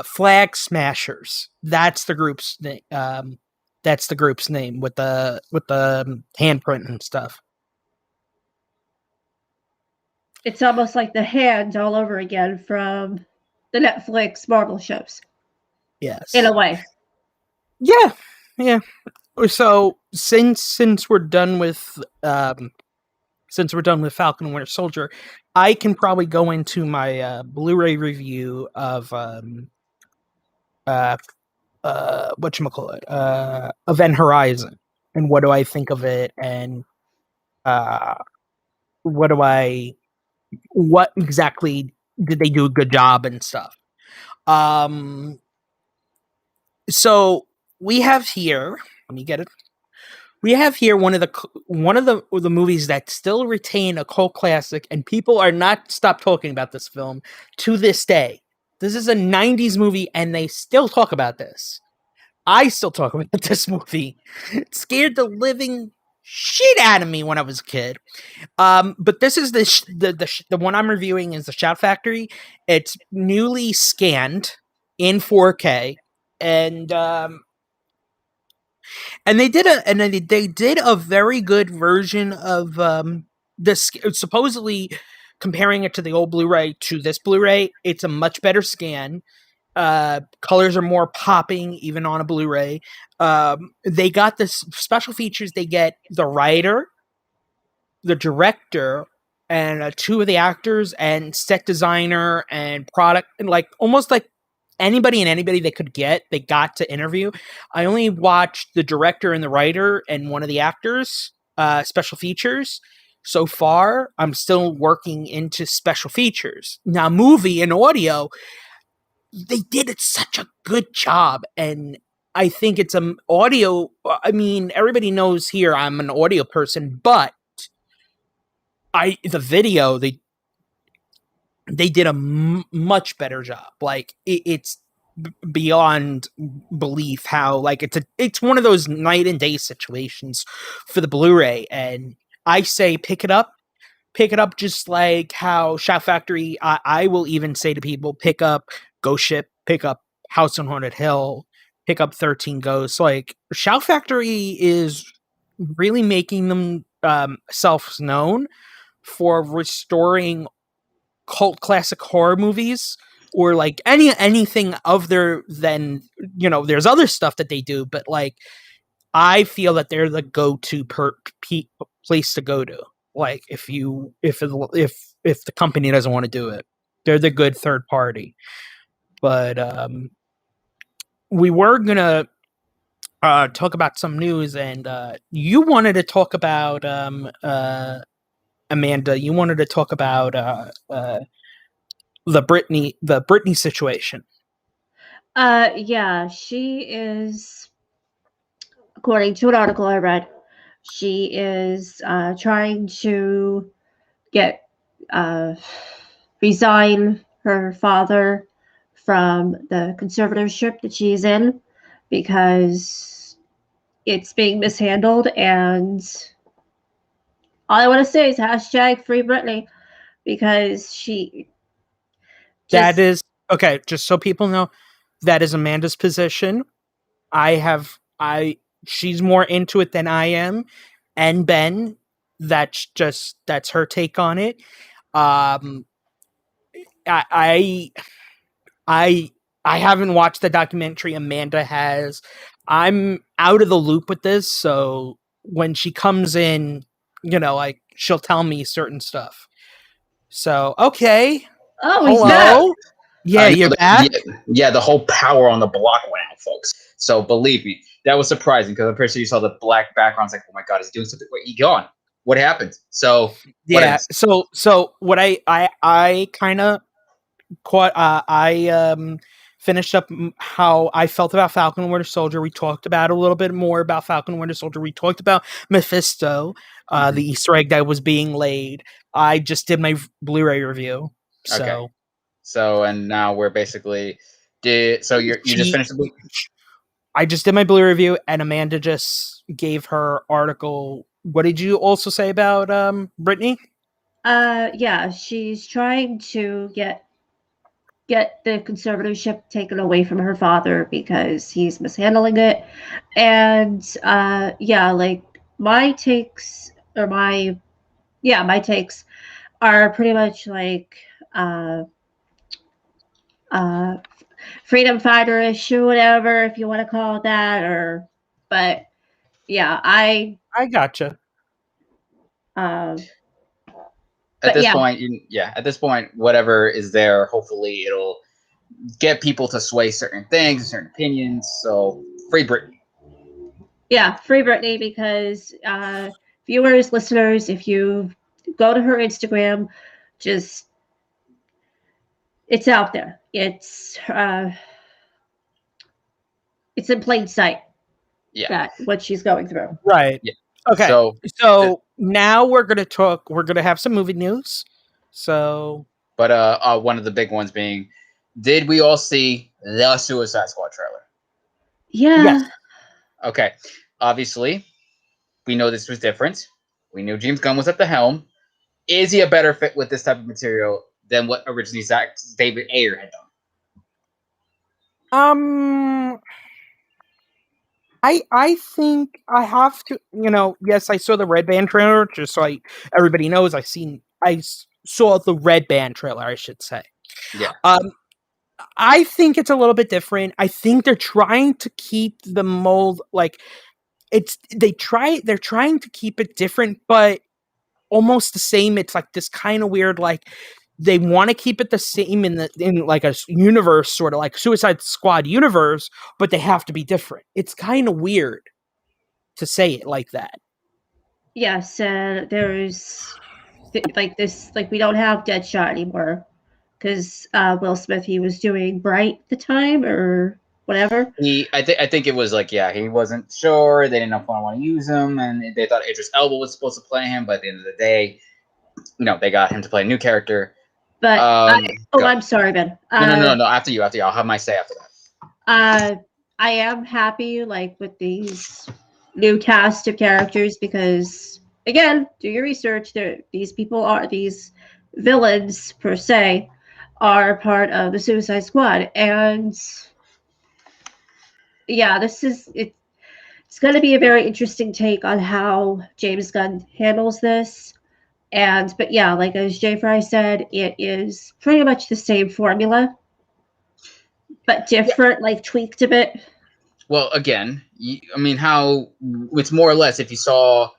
Flag Smashers. That's the group's name. That's the group's name with the handprint and stuff. It's almost like the Hand all over again from the Netflix Marvel shows. Yes, in a way. Yeah. So since we're done with Falcon and Winter Soldier, I can probably go into my Blu-ray review of whatchamacallit, Event Horizon, and what do I think of it, and what exactly did they do a good job and stuff. So we have here, let me get it. We have here one of the movies that still retain a cult classic, and people are not stop talking about this film to this day. This is a 90s movie, and they still talk about this. I still talk about this movie. It scared the living shit out of me when I was a kid. But this is the one I'm reviewing is the Shout Factory. It's newly scanned in 4K, and they did a very good version of this. Supposedly, comparing it to the old Blu-ray to this Blu-ray, it's a much better scan. Colors are more popping even on a Blu-ray. They got this special features. They get the writer, the director, and two of the actors, and set designer, and product, and like almost like anybody they could get, they got to interview. I only watched the director and the writer and one of the actors special features so far. I'm still working into special features now. Movie and audio, they did it such a good job, and I think it's audio. I mean, everybody knows here I'm an audio person, but the video, they did a much better job. Like it's beyond belief how like it's one of those night and day situations for the Blu-ray. And I say pick it up just like how Shout Factory. I will even say to people, pick up Ghost Ship, pick up House on Haunted Hill, pick up 13 Ghosts. Like Shout Factory is really making them self known for restoring cult classic horror movies, or like anything of their, then there's other stuff that they do, but like I feel that they're the go-to place to go to. Like if the company doesn't want to do it, they're the good third party. But we were gonna talk about some news, and you wanted to talk about Amanda. You wanted to talk about the Britney situation. Yeah, she is, according to an article I read, she is trying to resign her father from the conservatorship that she's in because it's being mishandled. And all I want to say is hashtag free Britney, because that is okay. Just so people know, that is Amanda's position. She's more into it than I am, and Ben. That's her take on it. I haven't watched the documentary. Amanda has. I'm out of the loop with this, so when she comes in, like she'll tell me certain stuff. So okay, Oh, he's back. hello. Yeah, I know you're back. the whole power on the block went out, folks. So believe me, that was surprising because I'm pretty sure you saw the black backgrounds. Like, oh my god, he's doing something. Wait, he gone. What happened? So what I Yeah. missed? So what I kind of quite I finished up how I felt about Falcon and Winter Soldier. We talked about a little bit more about Falcon and Winter Soldier. We talked about Mephisto, the Easter egg that was being laid. I just did my Blu-ray review. So Okay. So and now we're basically you just finished the I just did my Blu-ray review, and Amanda just gave her article. What did you also say about Brittany? Yeah, she's trying to get the conservatorship taken away from her father because he's mishandling it. And yeah, like my takes are pretty much like uh freedom fighter issue, whatever, if you want to call it that, but yeah, I gotcha. at this point, at this point, whatever is there, hopefully it'll get people to sway certain things, certain opinions. So free Britney. Yeah, free Britney, because viewers, listeners, if you go to her Instagram, just it's out there. It's in plain sight. Yeah, that what she's going through. Right. Yeah. Okay. So now we're gonna have some movie news. So, but one of the big ones being, did we all see the Suicide Squad trailer? Yeah. Yes. Okay. Obviously, we know this was different. We knew James Gunn was at the helm. Is he a better fit with this type of material than what originally David Ayer had done? I think I have to. Yes, I saw the Red Band trailer. Just so everybody knows, I saw the Red Band trailer, I should say. Yeah. I think it's a little bit different. I think they're trying to keep the mold like they're trying to keep it different, but almost the same. It's like this kind of weird, like they want to keep it the same in like a universe, sort of like Suicide Squad universe, but they have to be different. It's kind of weird to say it like that. Yes, there's like this, like we don't have Deadshot anymore because Will Smith, he was doing Bright at the time or whatever. I think it was like, he wasn't sure. They didn't know if I want to use him, and they thought Idris Elba was supposed to play him. But at the end of the day, they got him to play a new character. But I'm sorry, Ben. No. After you. I'll have my say after that. I am happy with these new cast of characters because, again, do your research. These villains per se are part of the Suicide Squad, and yeah, it's going to be a very interesting take on how James Gunn handles this. But yeah, like as JFRY said, it is pretty much the same formula, but different, tweaked a bit. Well, again, how it's more or less if you saw,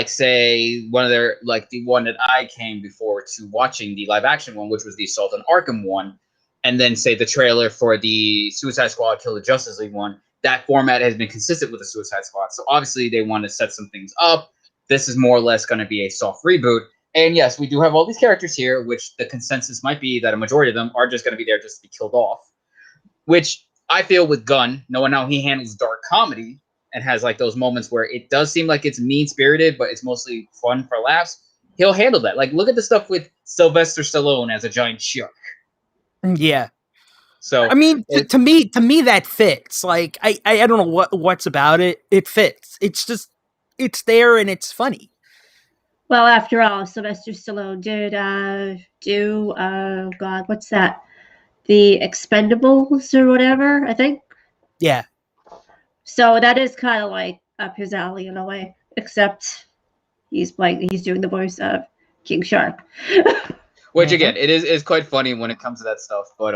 say one of their the one that I came before to watching the live action one, which was the Assault on Arkham one, and then say the trailer for the Suicide Squad Kill the Justice League one. That format has been consistent with the Suicide Squad, so obviously they want to set some things up. This is more or less going to be a soft reboot. And yes, we do have all these characters here, which the consensus might be that a majority of them are just going to be there just to be killed off. Which I feel with Gunn, knowing how he handles dark comedy and has those moments where it does seem like it's mean-spirited, but it's mostly fun for laughs, he'll handle that. Look at the stuff with Sylvester Stallone as a giant shark. Yeah. So I mean, to me that fits. I don't know what's about it. It fits. It's just it's there and it's funny. Well, after all, Sylvester Stallone did do God, what's that? The Expendables or whatever, I think. Yeah. So that is kind of up his alley in a way, except he's doing the voice of King Shark. Which again, it is quite funny when it comes to that stuff. But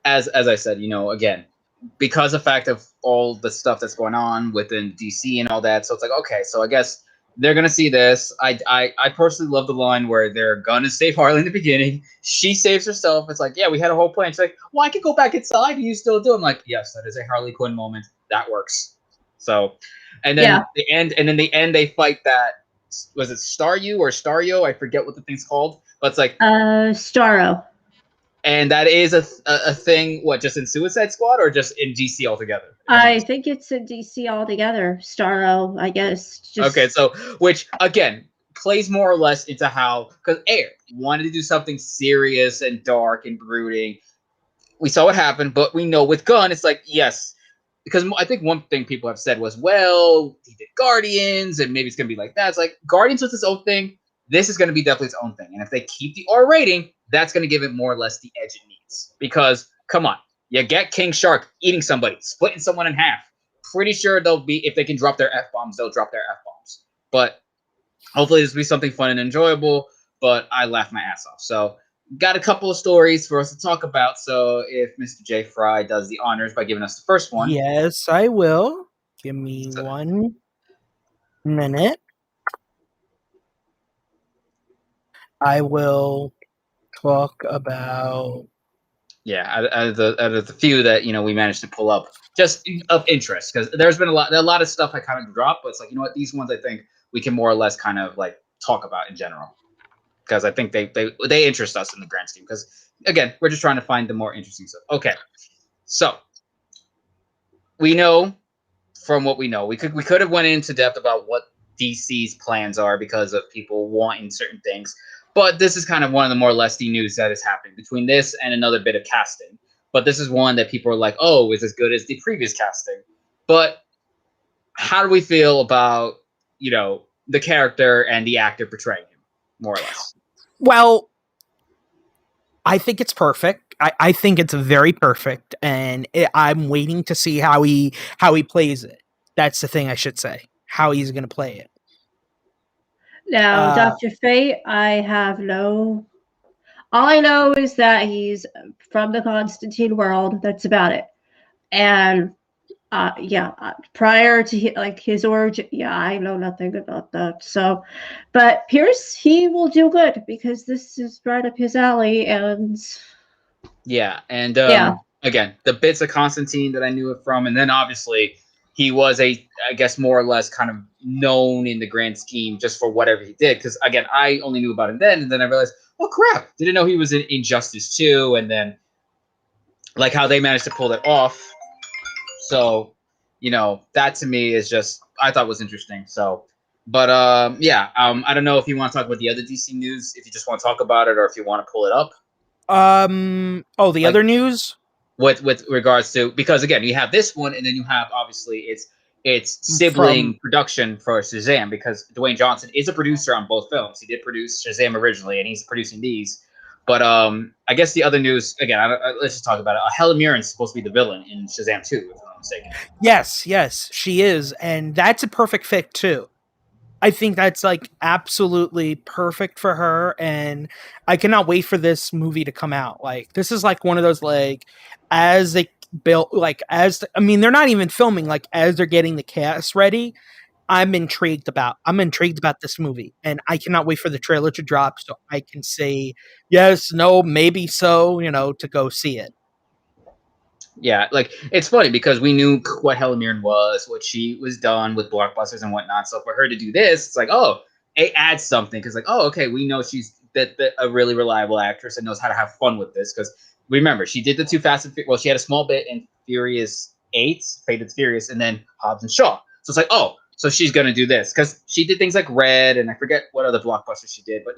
as I said, again, because of the fact of all the stuff that's going on within DC and all that. So it's like, okay, so I guess they're gonna see this. I personally love the line where they're gonna save Harley in the beginning. She saves herself. It's like, yeah, we had a whole plan. She's like, well, I could go back inside and you still do. I'm like, yes, that is a Harley Quinn moment. That works. So, and then the end, they fight that. Was it Staryu or Staryo? I forget what the thing's called. But it's like Starro. And that is a thing. What, just in Suicide Squad or just in DC altogether? I think it's in DC altogether. Starro, I guess. Okay, so which again plays more or less into how, because Air wanted to do something serious and dark and brooding. We saw what happened, but we know with Gunn, it's like, yes, because I think one thing people have said was, well, he did Guardians, and maybe it's gonna be like that. It's like Guardians was its own thing. This is gonna be definitely its own thing, and if they keep the R rating, that's gonna give it more or less the edge it needs. Because come on, you get King Shark eating somebody, splitting someone in half. Pretty sure they'll be, if they can drop their F-bombs, they'll drop their F-bombs. But hopefully this will be something fun and enjoyable, but I laughed my ass off. So got a couple of stories for us to talk about. So if Mr. J. Fry does the honors by giving us the first one. Yes, I will. Give me 1 minute. I will talk about... Yeah, out of the few that, we managed to pull up, just of interest, because there's been a lot of stuff I kind of dropped, but it's like, you know what, these ones I think we can more or less kind of like talk about in general, because I think they interest us in the grand scheme. Because again, we're just trying to find the more interesting stuff. Okay, so we know from what we know, we could have went into depth about what DC's plans are because of people wanting certain things. But this is kind of one of the more less-y news that is happening between this and another bit of casting. But this is one that people are like, oh, is as good as the previous casting. But how do we feel about, the character and the actor portraying him, more or less? Well, I think it's perfect. I think it's very perfect. And I'm waiting to see how he plays it. That's the thing I should say. How he's going to play it. Now, Dr. Fate, all I know is that he's from the Constantine world. That's about it. And prior to his origin, I know nothing about that. So, but Pierce, he will do good because this is right up his alley. And again, the bits of Constantine that I knew it from, and then obviously he was I guess more or less kind of known in the grand scheme just for whatever he did. Because again, I only knew about him then, and then I realized, oh crap, didn't know he was in Injustice 2, and then like how they managed to pull that off. So, that to me is just, I thought was interesting. So, but I don't know if you want to talk about the other DC news, if you just want to talk about it, or if you want to pull it up. The other news? With regards to, because again, you have this one, and then you have obviously its sibling production for Shazam, because Dwayne Johnson is a producer on both films. He did produce Shazam originally, and he's producing these. But I guess the other news, again, let's just talk about it. Helen Mirren's supposed to be the villain in Shazam 2, if I'm not mistaken. Yes, she is, and that's a perfect fit too. I think that's like absolutely perfect for her, and I cannot wait for this movie to come out. Like, this is like one of those, like, as they built, like, they're not even filming, like, as they're getting the cast ready. I'm intrigued about this movie, and I cannot wait for the trailer to drop so I can say yes, no, maybe so, to go see it. Yeah, like, it's funny because we knew what Helen Mirren was, what she was done with blockbusters and whatnot. So for her to do this, it's like, oh, it adds something, because like, oh, okay, we know she's a really reliable actress and knows how to have fun with this. Because remember, she did the two Fast and she had a small bit in Furious 8, Fate and Furious, and then Hobbs and Shaw. So it's like, oh, so she's gonna do this because she did things like Red, and I forget what other blockbusters she did, but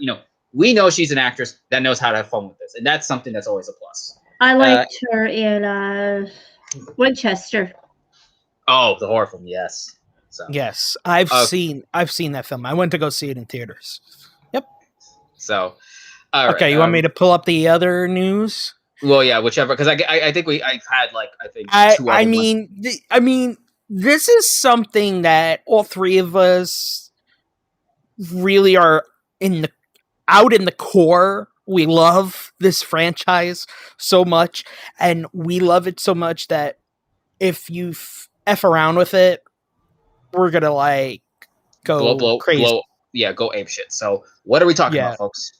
we know she's an actress that knows how to have fun with this, and that's something that's always a plus. I liked her in Winchester. Oh, the horror film, yes. So, yes, I've seen that film. I went to go see it in theaters. Yep. So, okay, you want me to pull up the other news? Well, yeah, whichever, because I think I had two other this is something that all three of us really are out in the core. We love this franchise so much, and we love it so much that if you f around with it, we're gonna like go crazy. Go ape shit. So what are we talking Yeah. about, folks?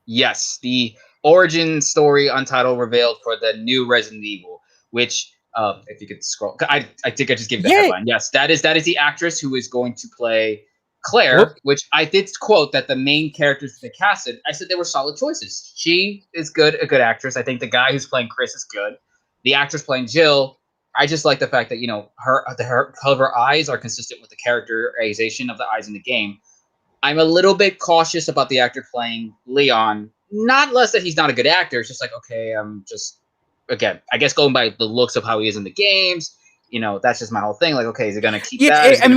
Yes, the origin story Untitled revealed for the new Resident Evil, which if you could scroll, I think I just gave the headline. Yes, that is the actress who is going to play Claire, Whoop. which I did quote that the main characters they casted, I said they were solid choices. She is a good actress. I think the guy who's playing Chris is good. The actress playing Jill, I just like the fact that her color of her eyes are consistent with the characterization of the eyes in the game. I'm a little bit cautious about the actor playing Leon. Not less that he's not a good actor. It's just like, okay, I'm just, again, I guess going by the looks of how he is in the games, that's just my whole thing. Like, okay, is he going to keep that? I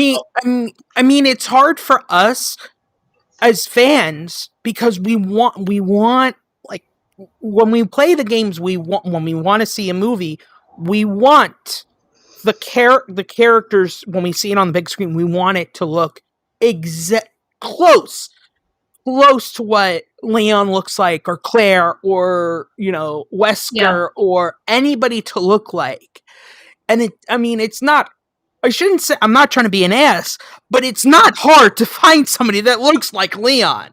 mean, it's hard for us as fans because we want like when we play the games, when we want to see a movie, we want the characters when we see it on the big screen, we want it to look close to what Leon looks like, or Claire, or Wesker, or anybody to look like. And it's not. I shouldn't say I'm not trying to be an ass, but it's not hard to find somebody that looks like Leon.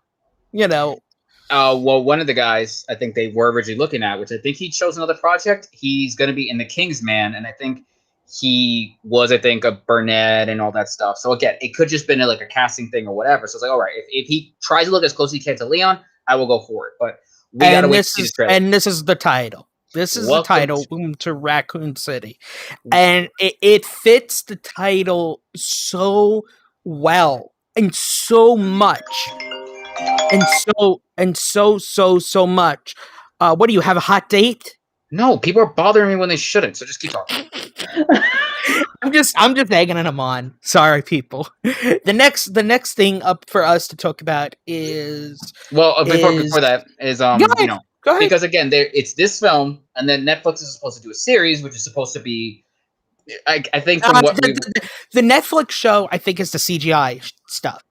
Well, one of the guys I think they were originally looking at, which I think he chose another project. He's going to be in the Kingsman, and I think he was, a Burnett and all that stuff. So again, it could just been a casting thing or whatever. So it's like, all right, if he tries to look as close as he can to Leon, I will go for it. But we gotta wait to see the trailer. And this is the title. This is the title to Raccoon City, and it fits the title so well and so much, and so much. What do you have, a hot date? No, people are bothering me when they shouldn't. So just keep talking. I'm just egging them on. Sorry, people. The next thing up for us to talk about is before that is Go ahead. Because again, it's this film, and then Netflix is supposed to do a series, which is supposed to be, I think, from what the Netflix show, I think, is the CGI stuff.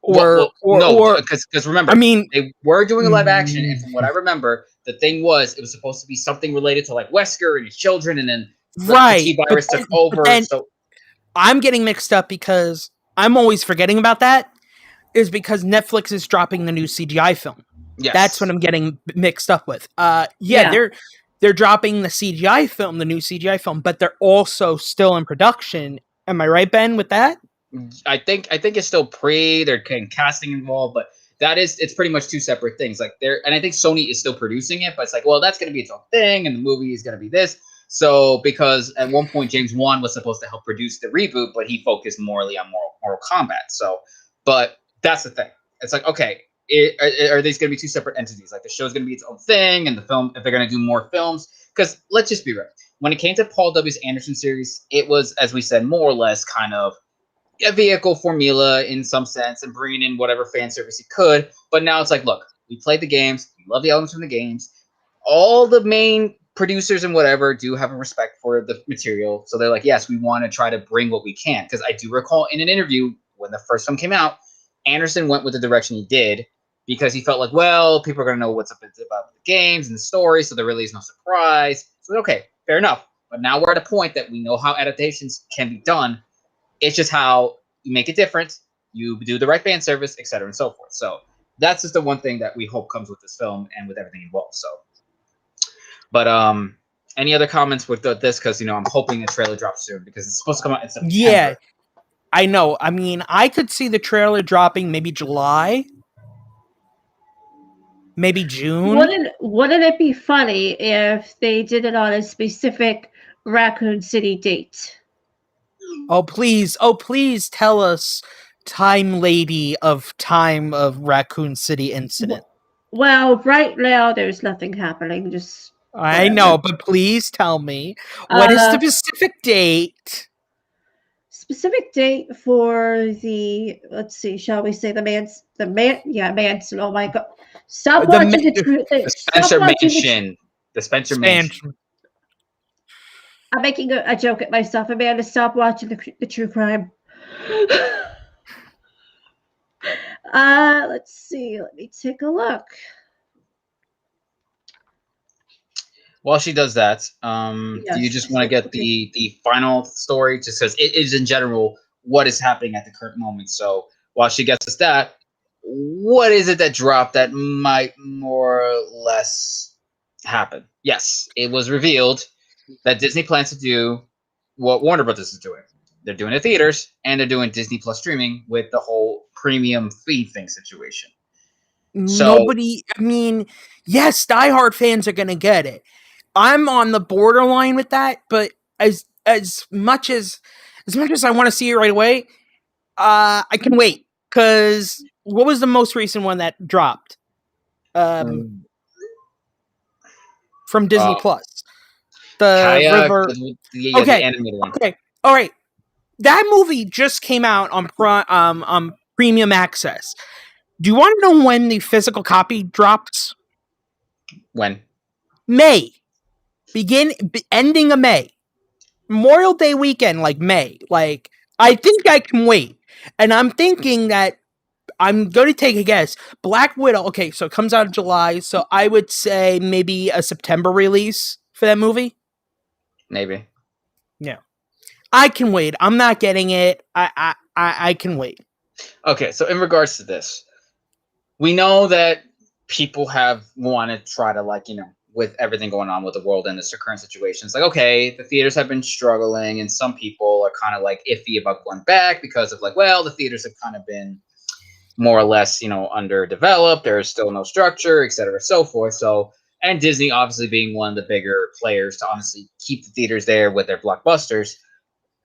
Because remember, I mean, they were doing a live action, and from what I remember, the thing was it was supposed to be something related to like Wesker and his children, and then the T-virus took over. So I'm getting mixed up because I'm always forgetting about that. Is because Netflix is dropping the new CGI film. Yes. That's what I'm getting mixed up with. They're dropping the CGI film, the new CGI film, but they're also still in production. Am I right, Ben, with that? I think it's still they're getting casting involved, but it's pretty much two separate things. Like and I think Sony is still producing it, but it's like, well, that's going to be its own thing, and the movie is going to be this. So because at one point James Wan was supposed to help produce the reboot, but he focused morely on Mortal Kombat. So, but that's the thing. It's like, okay, are these going to be two separate entities? Like the show's going to be its own thing, and the film, if they're going to do more films, because let's just be real. When it came to Paul W. Anderson series, it was, as we said, more or less kind of a vehicle formula in some sense, and bringing in whatever fan service he could. But now it's like, look, we played the games, we love the elements from the games. All the main producers and whatever do have a respect for the material, so they're like, yes, we want to try to bring what we can. Because I do recall in an interview when the first film came out, Anderson went with the direction he did because he felt like, well, people are going to know what's up about the games and the story, so there really is no surprise. So, okay, fair enough. But now we're at a point that we know how adaptations can be done. It's just how you make it different, you do the right fan service, etc., and so forth. So that's just the one thing that we hope comes with this film and with everything involved. So, but any other comments with this? Because I'm hoping the trailer drops soon because it's supposed to come out in September. Yeah, I know. I mean, I could see the trailer dropping maybe July, maybe June. Wouldn't it be funny if they did it on a specific Raccoon City date? Oh please tell us time of Raccoon City incident. Well, right now there's nothing happening. Just whatever. I know, but please tell me what is the specific date? Specific date for the, let's see, shall we say Manson. Oh my god! Stop watching the Spencer Mansion. The Spencer Mansion. I'm making a joke at myself, Amanda. Stop watching the true crime. Let's see. Let me take a look. while she does that, do you just Yes. want to get the final story? Just because it is in general what is happening at the current moment. So while she gets us that, what is it that dropped that might more or less happen? Yes, it was revealed that Disney plans to do what Warner Brothers is doing. They're doing it theaters and they're doing Disney Plus streaming with the whole premium fee thing situation. So Nobody, I mean, yes, diehard fans are going to get it. I'm on the borderline with that, but as much as I want to see it right away, I can wait because what was the most recent one that dropped um, from Disney uh, Plus? The Kaya, River. the Okay, animated one. okay, all right. That movie just came out on Premium Access. Do you want to know when the physical copy drops? When? May. Ending of May. Memorial Day weekend, like May. Like, I think I can wait. And I'm thinking that I'm going to take a guess. Black Widow, okay, so it comes out in July, so I would say maybe a September release for that movie. Maybe. Yeah. I can wait. I'm not getting it. I can wait. Okay, so in regards to this, we know that people have wanted to try to, like, with everything going on with the world and this current situation, it's like, okay, the theaters have been struggling and some people are kind of like iffy about going back because of like, well, the theaters have kind of been more or less, underdeveloped. There's still no structure, et cetera, so forth. So, and Disney obviously being one of the bigger players to honestly keep the theaters there with their blockbusters.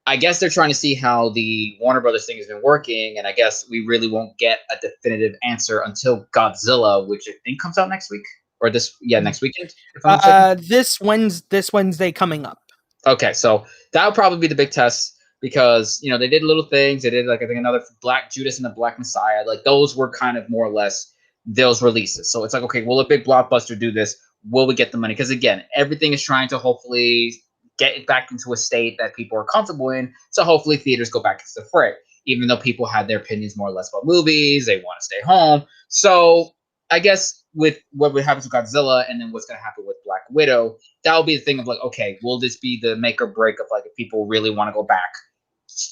I guess they're trying to see how the Warner Brothers thing has been working, and I guess we really won't get a definitive answer until Godzilla, which I think comes out next week or next weekend. If I'm not mistaken. This Wednesday coming up. Okay, so that would probably be the big test because they did little things. They did like I think another Black Judas and the Black Messiah. Like those were kind of more or less those releases. So it's like, okay, will a big blockbuster do this? Will we get the money? Because again, everything is trying to hopefully get it back into a state that people are comfortable in. So hopefully theaters go back into the fray, even though people had their opinions more or less about movies. They want to stay home. So I guess with what would happen to Godzilla and then what's going to happen with Black Widow, that'll be the thing of like, okay, will this be the make or break of like if people really want to go back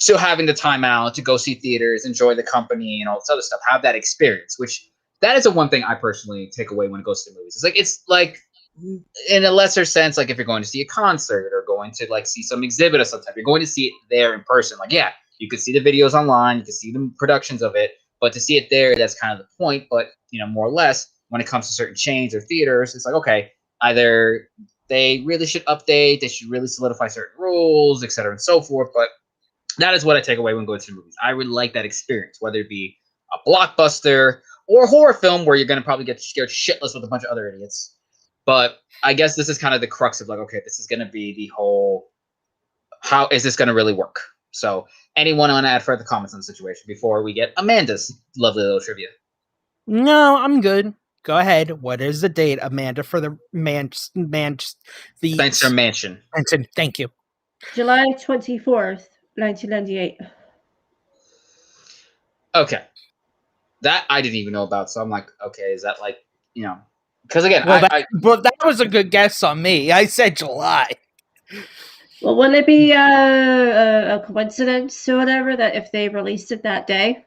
to having the time out to go see theaters, enjoy the company and all this other stuff, have that experience, which that is the one thing I personally take away when it goes to the movies. It's like in a lesser sense, like if you're going to see a concert or going to like see some exhibit of some type, you're going to see it there in person. Like, yeah, you could see the videos online, you can see the productions of it, but to see it there, that's kind of the point. But more or less, when it comes to certain chains or theaters, it's like, okay, either they really should update, they should really solidify certain rules, et cetera, and so forth. But that is what I take away when going to the movies. I really like that experience, whether it be a blockbuster or a horror film where you're going to probably get scared shitless with a bunch of other idiots. But I guess this is kind of the crux of like, okay, this is going to be the whole, how is this going to really work? So anyone want to add further comments on the situation before we get Amanda's lovely little trivia? No, I'm good. Go ahead. What is the date, Amanda, for the the Spencer Mansion. Mansion? Thank you. July 24th, 1998. Okay. That I didn't even know about. So I'm like, okay, is that like, because again, Well, that was a good guess on me. I said July. Well, wouldn't it be a coincidence or whatever that if they released it that day?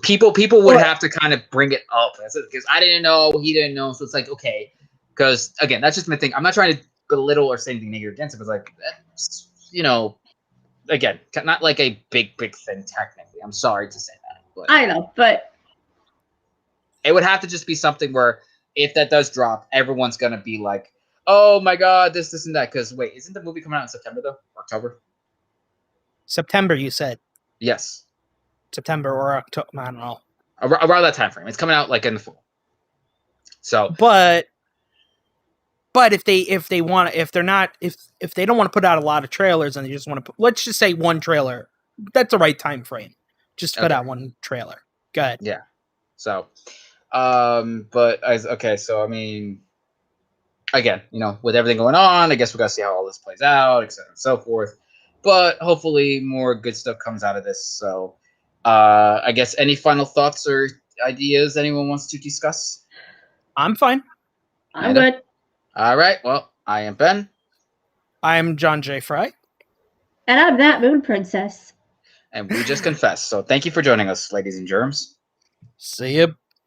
People would have to kind of bring it up because I didn't know, he didn't know, so it's like, okay, because again, that's just my thing. I'm not trying to belittle or say anything negative against it, but like, again, not like a big thing technically. I'm sorry to say that, but I know, but it would have to just be something where if that does drop, everyone's gonna be like, oh my god, this and that. Because wait, isn't the movie coming out in September though? October? September, you said. Yes. September or October. I don't know. Around that time frame. It's coming out like in the fall. So But if they don't want to put out a lot of trailers and they just want to let's just say one trailer, that's the right time frame. Just put out one trailer. Go ahead. Yeah. So okay, so I mean, again, with everything going on, I guess we gotta see how all this plays out, etc. and so forth. But hopefully more good stuff comes out of this. So I guess any final thoughts or ideas anyone wants to discuss? I'm fine. I'm good. All right. Well, I am Ben. I'm John J. Fry. And I'm that Moon Princess. And we just confessed. So thank you for joining us, ladies and germs. See you.